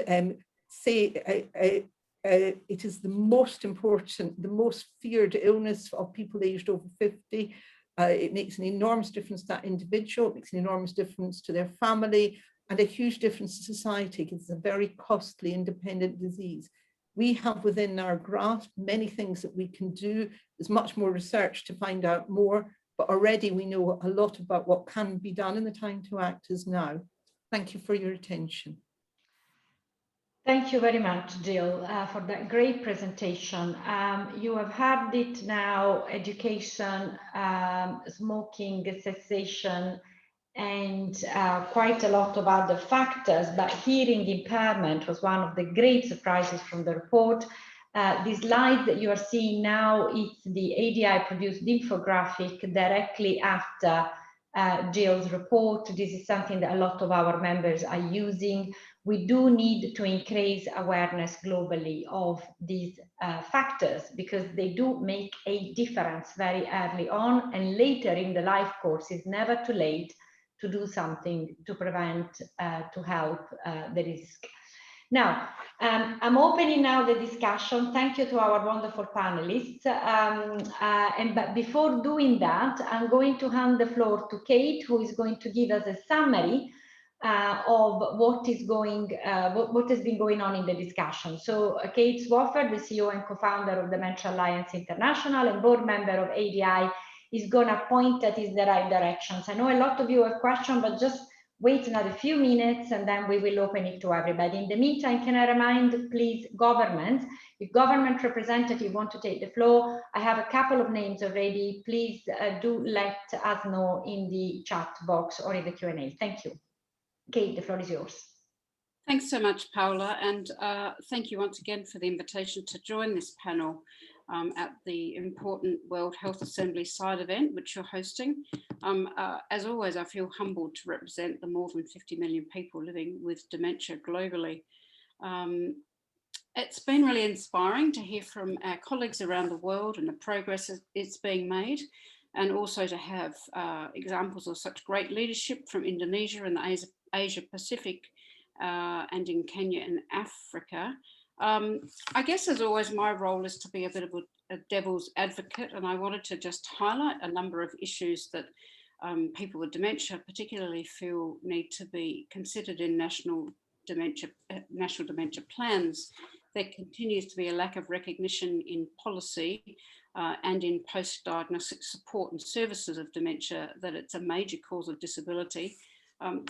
is the most important, the most feared illness of people aged over 50. It makes an enormous difference to that individual, it makes an enormous difference to their family, and a huge difference to society, because it's a very costly independent disease. We have within our grasp many things that we can do. There's much more research to find out more, but already we know a lot about what can be done, and the time to act is now. Thank you for your attention. Thank you very much, Jill, for that great presentation. You have had it now, education, smoking cessation, and quite a lot of other factors, but hearing impairment was one of the great surprises from the report. This slide that you are seeing now, it's the ADI produced infographic directly after Jill's report. This is something that a lot of our members are using. We do need to increase awareness globally of these factors, because they do make a difference very early on, and later in the life course it's never too late to do something to prevent, to help the risk. Now, I'm opening now the discussion. Thank you to our wonderful panelists. But before doing that, I'm going to hand the floor to Kate, who is going to give us a summary of what has been going on in the discussion. So Kate Swaffer, the CEO and co-founder of Dementia Alliance International and board member of ADI, is going to point us in the right directions. I know a lot of you have questions, but just wait another few minutes and then we will open it to everybody. In the meantime, can I remind, please, governments, if government representative want to take the floor, I have a couple of names already. Please do let us know in the chat box or in the Q&A. Thank you. Kate, the floor is yours. Thanks so much, Paola, and thank you once again for the invitation to join this panel at the important World Health Assembly side event, which you're hosting. As always, I feel humbled to represent the more than 50 million people living with dementia globally. It's been really inspiring to hear from our colleagues around the world and the progress it's being made. and also to have examples of such great leadership from Indonesia and the Asia Pacific and in Kenya and Africa. I guess, as always, my role is to be a bit of a devil's advocate, and I wanted to just highlight a number of issues that people with dementia particularly feel need to be considered in national dementia plans. There continues to be a lack of recognition in policy and in post-diagnostic support and services of dementia that it's a major cause of disability.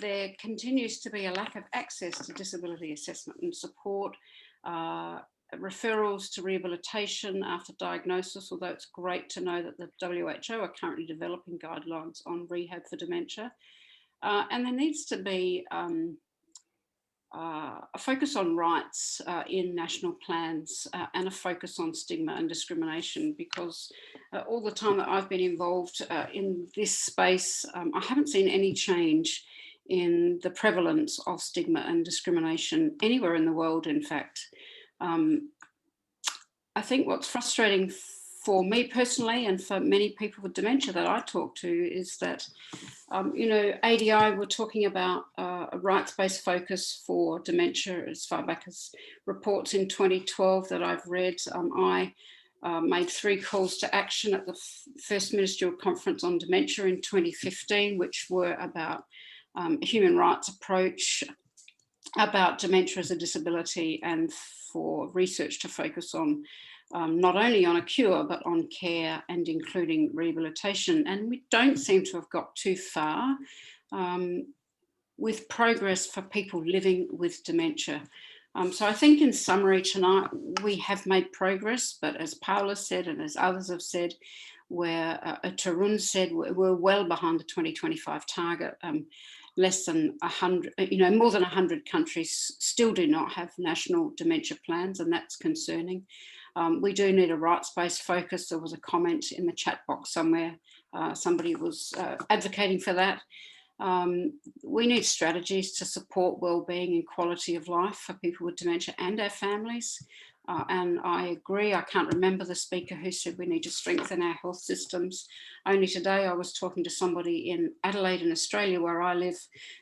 There continues to be a lack of access to disability assessment and support, referrals to rehabilitation after diagnosis, although it's great to know that the WHO are currently developing guidelines on rehab for dementia. And there needs to be a focus on rights in national plans and a focus on stigma and discrimination, because all the time that I've been involved in this space, I haven't seen any change in the prevalence of stigma and discrimination anywhere in the world, in fact. I think what's frustrating for me personally and for many people with dementia that I talk to is that, you know, ADI were talking about a rights-based focus for dementia as far back as reports in 2012 that I've read. I made 3 calls to action at the first ministerial conference on dementia in 2015, which were about a human rights approach, about dementia as a disability, and for research to focus on not only on a cure, but on care and including rehabilitation. And we don't seem to have got too far with progress for people living with dementia. So I think in summary tonight, we have made progress, but as Paola said, and as others have said, where Tarun said, we're well behind the 2025 target. Less than 100, you know, more than 100 countries still do not have national dementia plans, and that's concerning. We do need a rights-based focus. There was a comment in the chat box somewhere. Somebody was advocating for that. We need strategies to support well-being and quality of life for people with dementia and their families. And I agree, I can't remember the speaker who said we need to strengthen our health systems. Only today I was talking to somebody in Adelaide in Australia, where I live,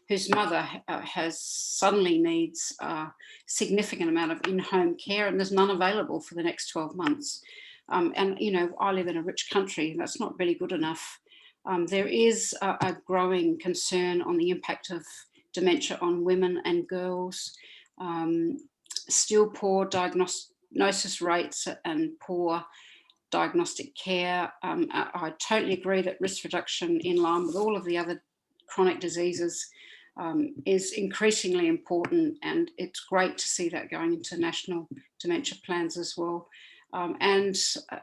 whose mother has suddenly needs a significant amount of in-home care, and there's none available for the next 12 months. And, you know, I live in a rich country, and that's not really good enough. There is a growing concern on the impact of dementia on women and girls. Still poor diagnosis rates and poor diagnostic care. I totally agree that risk reduction, in line with all of the other chronic diseases, is increasingly important, and it's great to see that going into national dementia plans as well.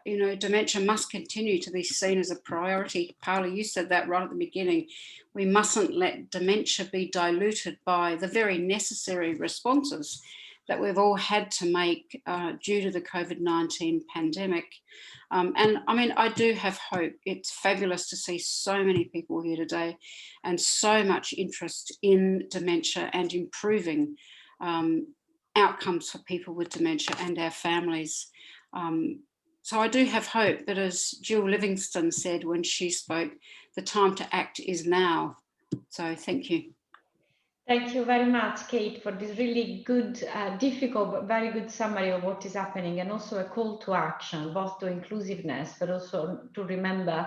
You know, dementia must continue to be seen as a priority. Paola, you said that right at the beginning. We mustn't let dementia be diluted by the very necessary responses that we've all had to make due to the COVID-19 pandemic. And I mean, I do have hope. It's fabulous to see so many people here today and so much interest in dementia and improving outcomes for people with dementia and our families. So I do have hope, but as Gill Livingstone said when she spoke, the time to act is now. So thank you. Thank you very much, Kate, for this really good, difficult, but very good summary of what is happening, and also a call to action, both to inclusiveness, but also to remember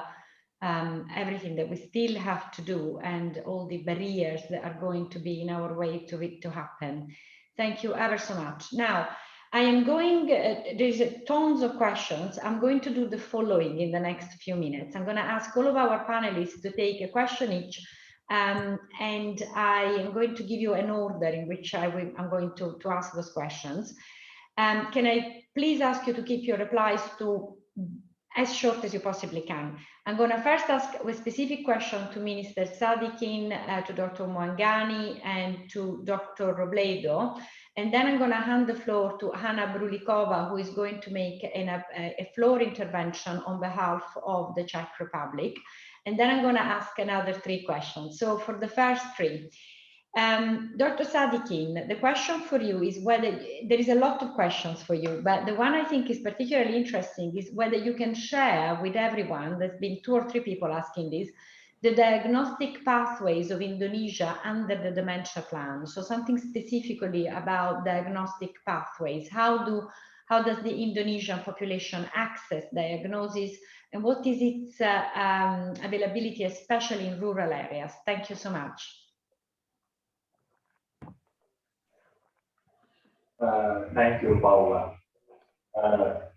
everything that we still have to do and all the barriers that are going to be in our way to it to happen. Thank you ever so much. Now, I am going, there's tons of questions. I'm going to do the following in the next few minutes. I'm going to ask all of our panelists to take a question each. And I am going to give you an order in which I'm going to ask those questions. Can I please ask you to keep your replies to as short as you possibly can? I'm going to first ask a specific question to Minister Sadikin, to Dr. Mwangangi, and to Dr. Robledo. And then I'm going to hand the floor to Hanna Brulikova, who is going to make a floor intervention on behalf of the Czech Republic. And then I'm going to ask another 3 questions. So for the first 3, Dr. Sadikin, the question for you is whether, there is a lot of questions for you, but the one I think is particularly interesting is whether you can share with everyone, there's been 2 or 3 people asking this, the diagnostic pathways of Indonesia under the Dementia Plan. So something specifically about diagnostic pathways. How does the Indonesian population access diagnosis, and what is its availability, especially in rural areas? Thank you so much. Thank you, Paola.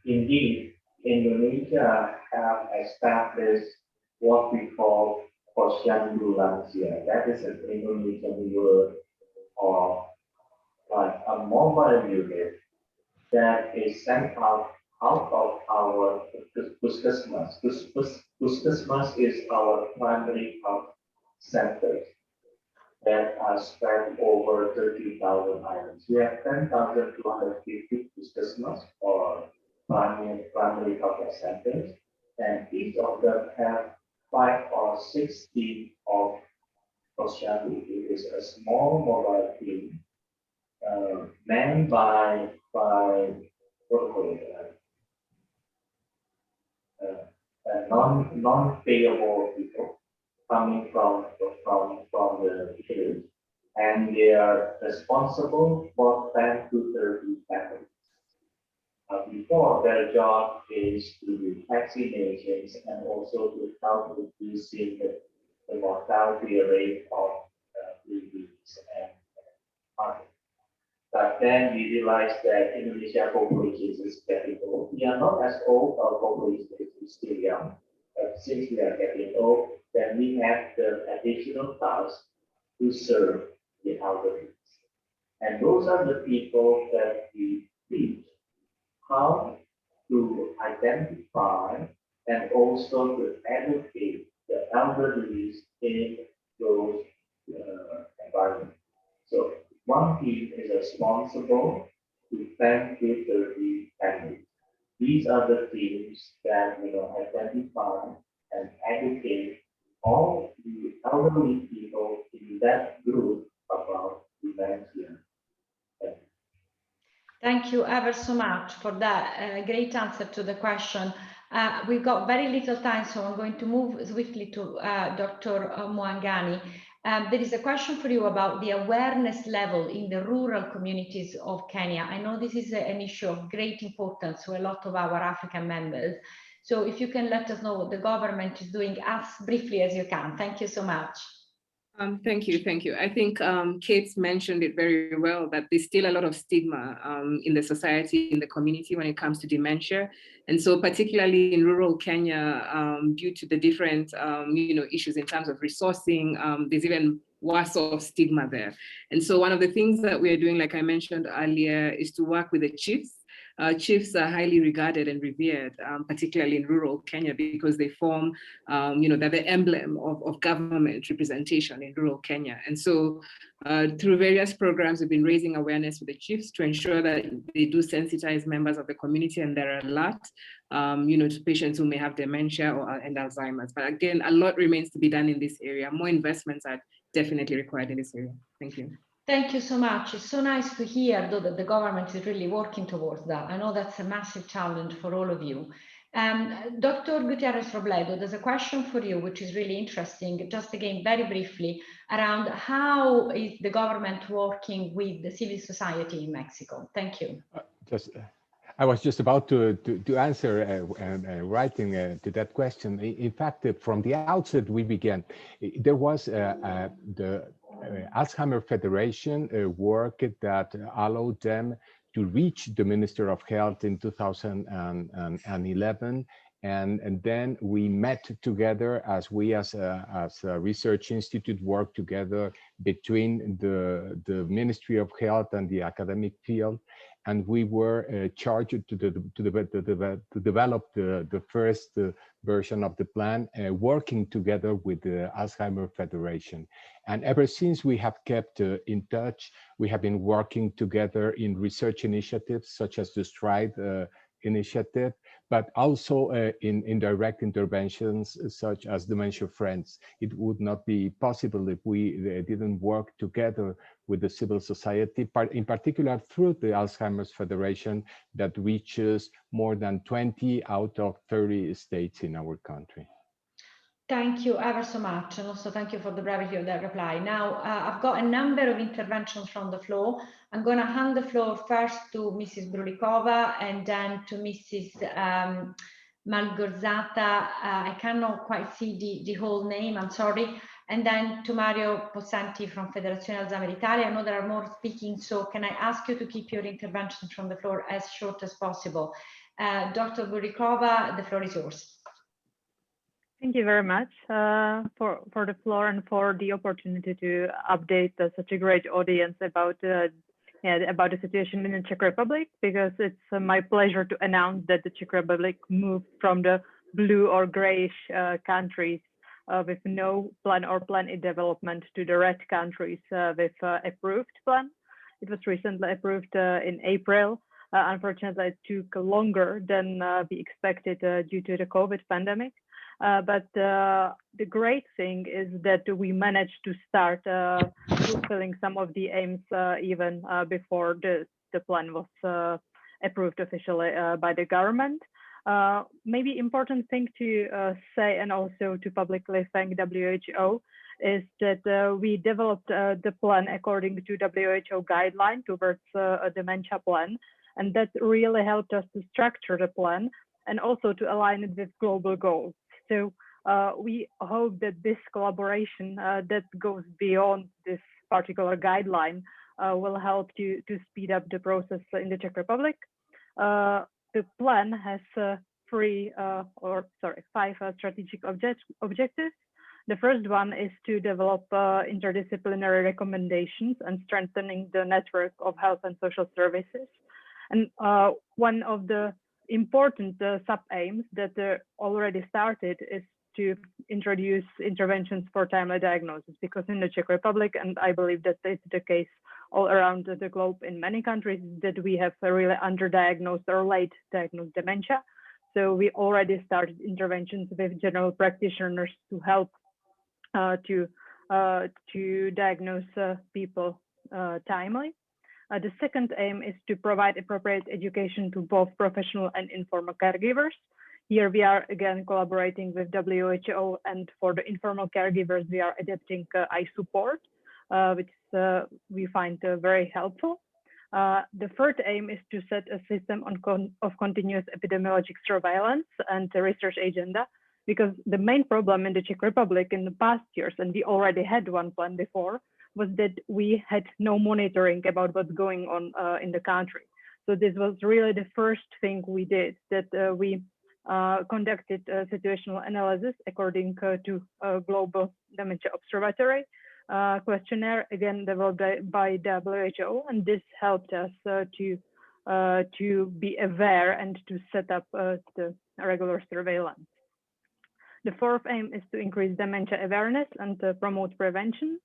Indeed, Indonesia have established what we call posyandu lansia. That is an Indonesian word of like a mobile unit that is sent out of our puskesmas. Puskesmas is our primary health centers that are spread over 30,000 islands. We have 10,250 puskesmas or primary health centers, and each of them have 5 or 6 teams of posyandu. It is a small mobile team manned by non-payable people coming from the village, and they are responsible for 10 to 30 families. Before, their job is to do vaccinations and also to help reducing the mortality rate of babies and mothers. But then we realized that Indonesia population is getting old. We are not as old, our population is still young. But since we are getting old, then we have the additional task to serve the elderly. And those are the people that we teach how to identify and also to educate the elderly in those environments. So one team is responsible to 10 to 30 families. These are the teams that identify and educate all the elderly people in that group about dementia. Thank you ever so much for that great answer to the question. We've got very little time, so I'm going to move swiftly to Dr. Mwangangi. There is a question for you about the awareness level in the rural communities of Kenya. I know this is an issue of great importance to a lot of our African members. So if you can let us know what the government is doing as briefly as you can. Thank you so much. Thank you. I think Kate mentioned it very well, that there's still a lot of stigma in the society, in the community when it comes to dementia. And so particularly in rural Kenya, due to the different issues in terms of resourcing, there's even worse of stigma there. And so one of the things that we are doing, like I mentioned earlier, is to work with the chiefs. Chiefs are highly regarded and revered, particularly in rural Kenya, because they form, they're the emblem of government representation in rural Kenya. And so through various programs, we've been raising awareness with the chiefs to ensure that they do sensitize members of the community and they're alert, to patients who may have dementia and Alzheimer's. But again, a lot remains to be done in this area. More investments are definitely required in this area. Thank you. Thank you so much. It's so nice to hear, though, that the government is really working towards that. I know that's a massive challenge for all of you. Dr. Gutiérrez Robledo, there's a question for you, which is really interesting, just again, very briefly, around how is the government working with the civil society in Mexico? Thank you. I was just about to answer writing to that question. In fact, from the outset, we began. There was the Alzheimer Federation work that allowed them to reach the Minister of Health in 2011. And then we met together as a research institute work together between the Ministry of Health and the academic field. And we were charged to develop the first version of the plan, working together with the Alzheimer Federation. And ever since, we have kept in touch. We have been working together in research initiatives such as the STRIDE initiative, but also in indirect interventions such as Dementia Friends. It would not be possible if we didn't work together with the civil society, in particular through the Alzheimer's Federation that reaches more than 20 out of 30 states in our country. Thank you ever so much, and also thank you for the brevity of that reply. Now, I've got a number of interventions from the floor. I'm going to hand the floor first to Mrs. Brulikova and then to Mrs. Malgorzata. I cannot quite see the whole name, I'm sorry. And then to Mario Possenti from Federazione Alzheimer d'Italia. I know there are more speaking, so can I ask you to keep your interventions from the floor as short as possible? Dr. Brulikova, the floor is yours. Thank you very much for the floor and for the opportunity to update such a great audience about the situation in the Czech Republic, because it's my pleasure to announce that the Czech Republic moved from the blue or grayish countries with no plan or plan in development to the red countries with approved plan. It was recently approved in April. Unfortunately, it took longer than we expected due to the COVID pandemic. But the great thing is that we managed to start fulfilling some of the aims even before the plan was approved officially by the government. Maybe important thing to say and also to publicly thank WHO is that we developed the plan according to WHO guideline towards a dementia plan, and that really helped us to structure the plan and also to align it with global goals. So we hope that this collaboration that goes beyond this particular guideline will help to speed up the process in the Czech Republic. The plan has five strategic objectives. The first one is to develop interdisciplinary recommendations and strengthening the network of health and social services. And one of the important sub-aims that already started is to introduce interventions for timely diagnosis, because in the Czech Republic, and I believe that it's the case all around the globe in many countries, that we have a really underdiagnosed or late diagnosed dementia. So we already started interventions with general practitioners to help to diagnose people timely. The second aim is to provide appropriate education to both professional and informal caregivers. Here we are again collaborating with WHO, and for the informal caregivers, we are adapting iSupport, which we find very helpful. The third aim is to set a system of continuous epidemiologic surveillance and a research agenda, because the main problem in the Czech Republic in the past years, and we already had one plan before, was that we had no monitoring about what's going on in the country. So this was really the first thing we did, that we conducted a situational analysis according to a global dementia observatory questionnaire, again developed by WHO, and this helped us to be aware and to set up the regular surveillance. The fourth aim is to increase dementia awareness and promote prevention.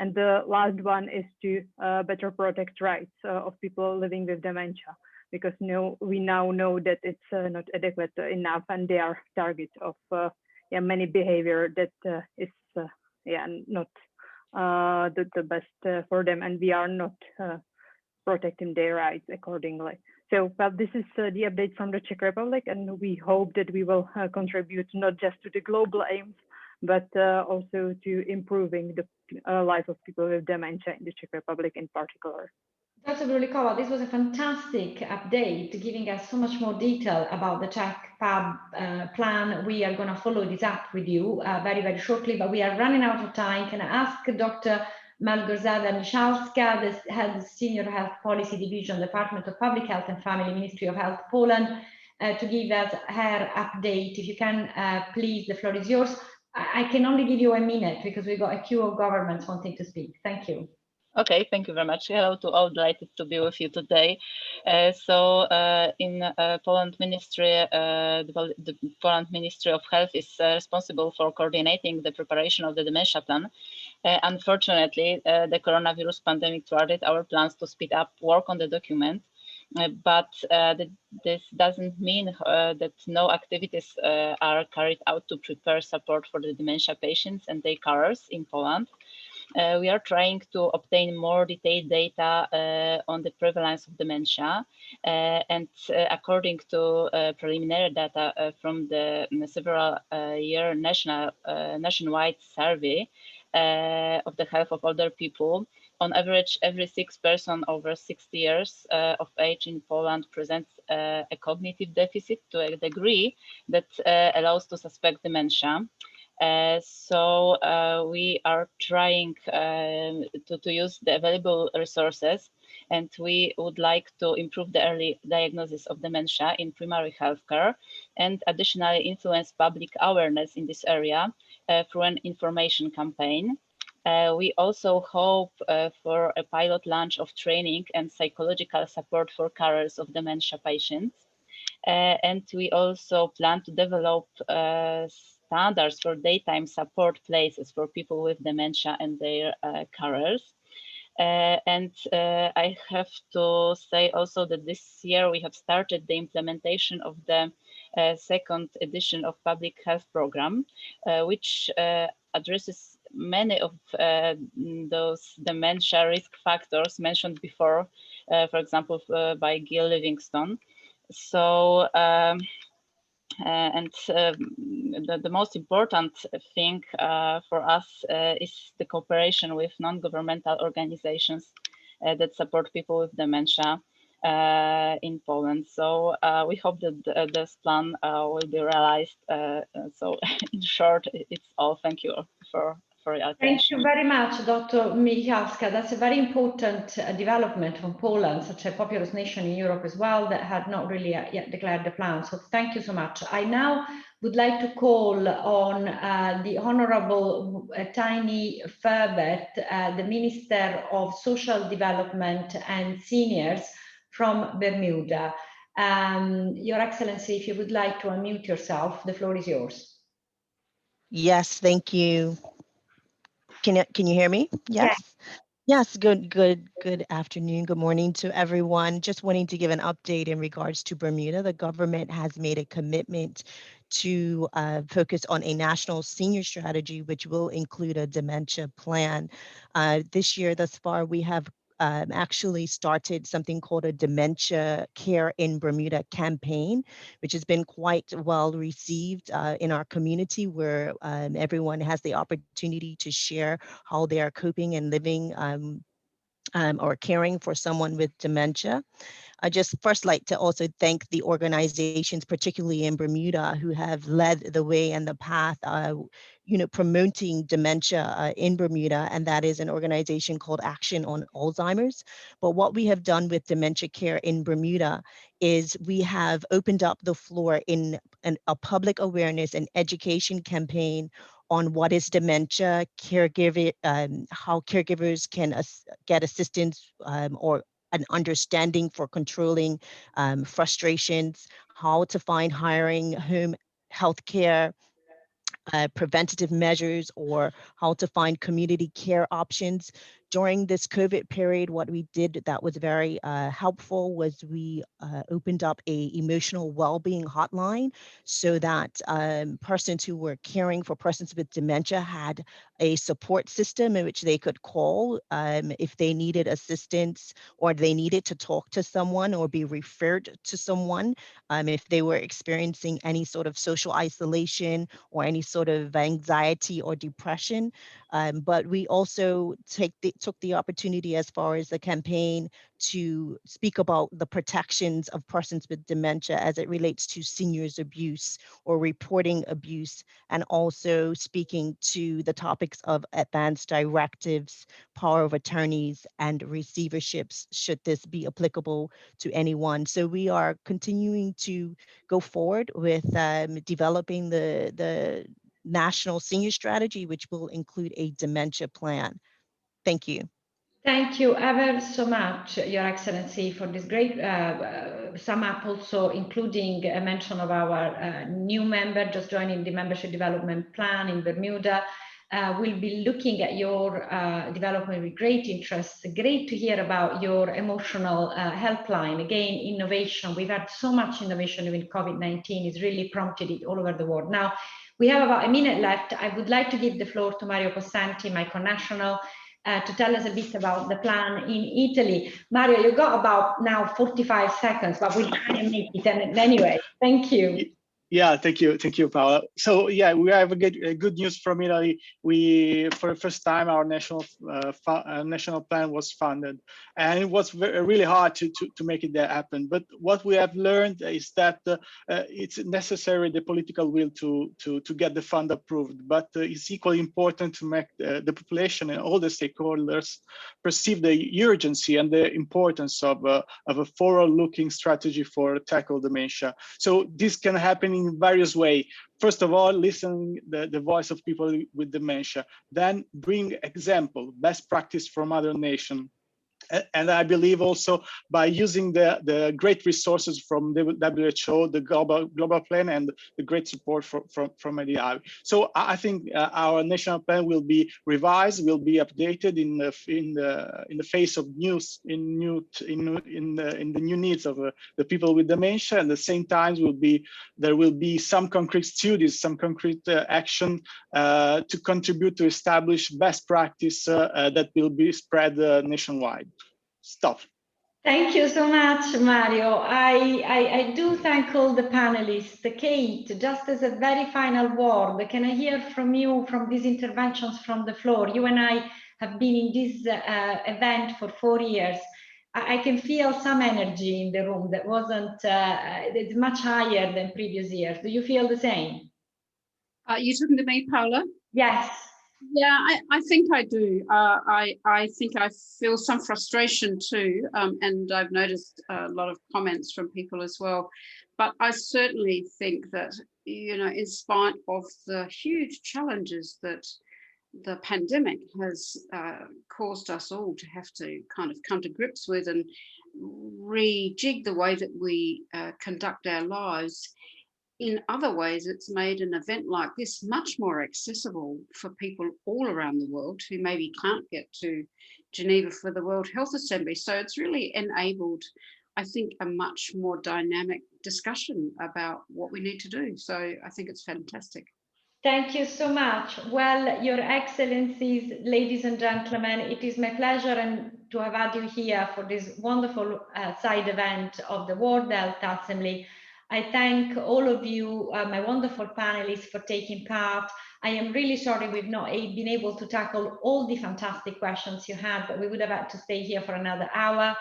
And the last one is to better protect rights of people living with dementia, because we now know that it's not adequate enough, and they are targets of many behavior that is not the best for them, and we are not protecting their rights accordingly. So this is the update from the Czech Republic, and we hope that we will contribute not just to the global aims, but also to improving the life of people with dementia in the Czech Republic in particular. Dr. Brulikova, this was a fantastic update, giving us so much more detail about the Czech PAB plan. We are going to follow this up with you very, very shortly, but we are running out of time. Can I ask Dr. Malgorzata Michalska, the head of Senior Health Policy Division, Department of Public Health and Family, Ministry of Health, Poland, to give us her update. If you can, please, the floor is yours. I can only give you a minute because we've got a queue of governments wanting to speak. Thank you. Okay, thank you very much. Hello to all, delighted to be with you today. In Poland Ministry, the Poland Ministry of Health is responsible for coordinating the preparation of the dementia plan. Unfortunately, the coronavirus pandemic thwarted our plans to speed up work on the document. but this doesn't mean that no activities are carried out to prepare support for the dementia patients and their carers in Poland. We are trying to obtain more detailed data on the prevalence of dementia, and according to preliminary data from the several year nationwide survey of the health of older people, on average, every 6 person over 60 years of age in Poland presents a cognitive deficit to a degree that allows to suspect dementia. So we are trying to use the available resources, and we would like to improve the early diagnosis of dementia in primary healthcare, and additionally influence public awareness in this area through an information campaign. We also hope for a pilot launch of training and psychological support for carers of dementia patients. And we also plan to develop standards for daytime support places for people with dementia and their carers. And I have to say also that this year we have started the implementation of the second edition of Public Health Program, which addresses many of those dementia risk factors mentioned before, for example, by Gill Livingstone. So, the most important thing for us is the cooperation with non-governmental organizations that support people with dementia in Poland. So we hope that this plan will be realized. So in short, it's all. Thank you for your attention. Thank you very much, Dr. Michalska. That's a very important development from Poland, such a populous nation in Europe as well, that had not really yet declared the plan. So thank you so much. I now would like to call on the Honorable Tiny Ferbert, the Minister of Social Development and Seniors from Bermuda. Your Excellency, if you would like to unmute yourself, the floor is yours. Yes, thank you. Can you hear me? Yes. Yes, good afternoon, good morning to everyone. Just wanting to give an update in regards to Bermuda. The government has made a commitment to focus on a national senior strategy, which will include a dementia plan. This year, thus far, we have actually started something called a Dementia Care in Bermuda campaign, which has been quite well received in our community, where everyone has the opportunity to share how they are coping and living or caring for someone with dementia. I just first like to also thank the organizations, particularly in Bermuda, who have led the way and the path, promoting dementia in Bermuda, and that is an organization called Action on Alzheimer's. But what we have done with dementia care in Bermuda is we have opened up the floor in a public awareness and education campaign on what is dementia, caregiver, how caregivers can get assistance or an understanding for controlling frustrations, how to find hiring home health care, preventative measures, or how to find community care options. During this COVID period, what we did that was very helpful was we opened up a emotional well-being hotline so that persons who were caring for persons with dementia had a support system in which they could call if they needed assistance or they needed to talk to someone or be referred to someone if they were experiencing any sort of social isolation or any sort of anxiety or depression. But we also took the opportunity as far as the campaign to speak about the protections of persons with dementia as it relates to seniors abuse or reporting abuse, and also speaking to the topics of advanced directives, power of attorneys, and receiverships, should this be applicable to anyone. So we are continuing to go forward with developing the national senior strategy, which will include a dementia plan. Thank you. Thank you ever so much, Your Excellency, for this great sum up, also including a mention of our new member just joining the Membership Development Plan in Bermuda. will be looking at your development with great interest. Great to hear about your emotional helpline. Again, innovation. We've had so much innovation with COVID-19. It's really prompted it all over the world. Now, we have about a minute left. I would like to give the floor to Mario Cossanti, my connational, to tell us a bit about the plan in Italy. Mario, you got about now 45 seconds, but we'll try and make it anyway. Thank you. Yeah, thank you, Paola. So yeah, we have a good news from Italy. We, for the first time, our national plan was funded, and it was really hard to make it happen. But what we have learned is that it's necessary the political will to get the fund approved. But it's equally important to make the population and all the stakeholders perceive the urgency and the importance of a forward-looking strategy for tackle dementia. So this can happen in various ways. First of all, listening the voice of people with dementia, then bring example, best practice from other nations. And I believe also by using the great resources from the WHO, the global plan, and the great support from ADI. So I think our national plan will be revised, will be updated in the face of the new needs of the people with dementia. And at the same time, there will be some concrete studies, some concrete action to contribute to establish best practice that will be spread nationwide. Stop. Thank you so much, Mario. I do thank all the panelists. Kate, just as a very final word, can I hear from you from these interventions from the floor? You and I have been in this event for 4 years. I can feel some energy in the room that wasn't, it's much higher than previous years. Do you feel the same? You talking to me, Paola? Yes. Yeah, I think I do. I think I feel some frustration too, and I've noticed a lot of comments from people as well. But I certainly think that, you know, in spite of the huge challenges that the pandemic has caused us all to have to kind of come to grips with and rejig the way that we conduct our lives, in other ways, it's made an event like this much more accessible for people all around the world who maybe can't get to Geneva for the World Health Assembly. So it's really enabled, I think, a much more dynamic discussion about what we need to do. So I think it's fantastic. Thank you so much. Well, Your Excellencies, ladies and gentlemen, it is my pleasure and to have had you here for this wonderful side event of the World Health Assembly. I thank all of you, my wonderful panelists, for taking part. I am really sorry we've not been able to tackle all the fantastic questions you had, but we would have had to stay here for another hour.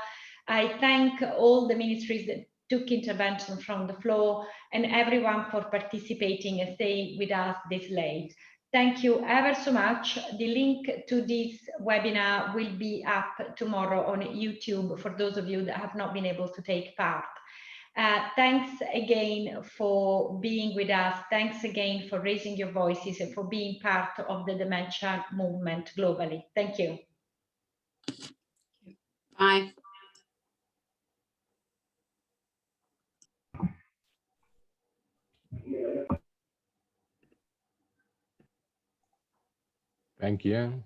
I thank all the ministries that took intervention from the floor and everyone for participating and staying with us this late. Thank you ever so much. The link to this webinar will be up tomorrow on YouTube for those of you that have not been able to take part. Thanks again for being with us. Thanks again for raising your voices and for being part of the dementia movement globally. Thank you. Bye. Thank you.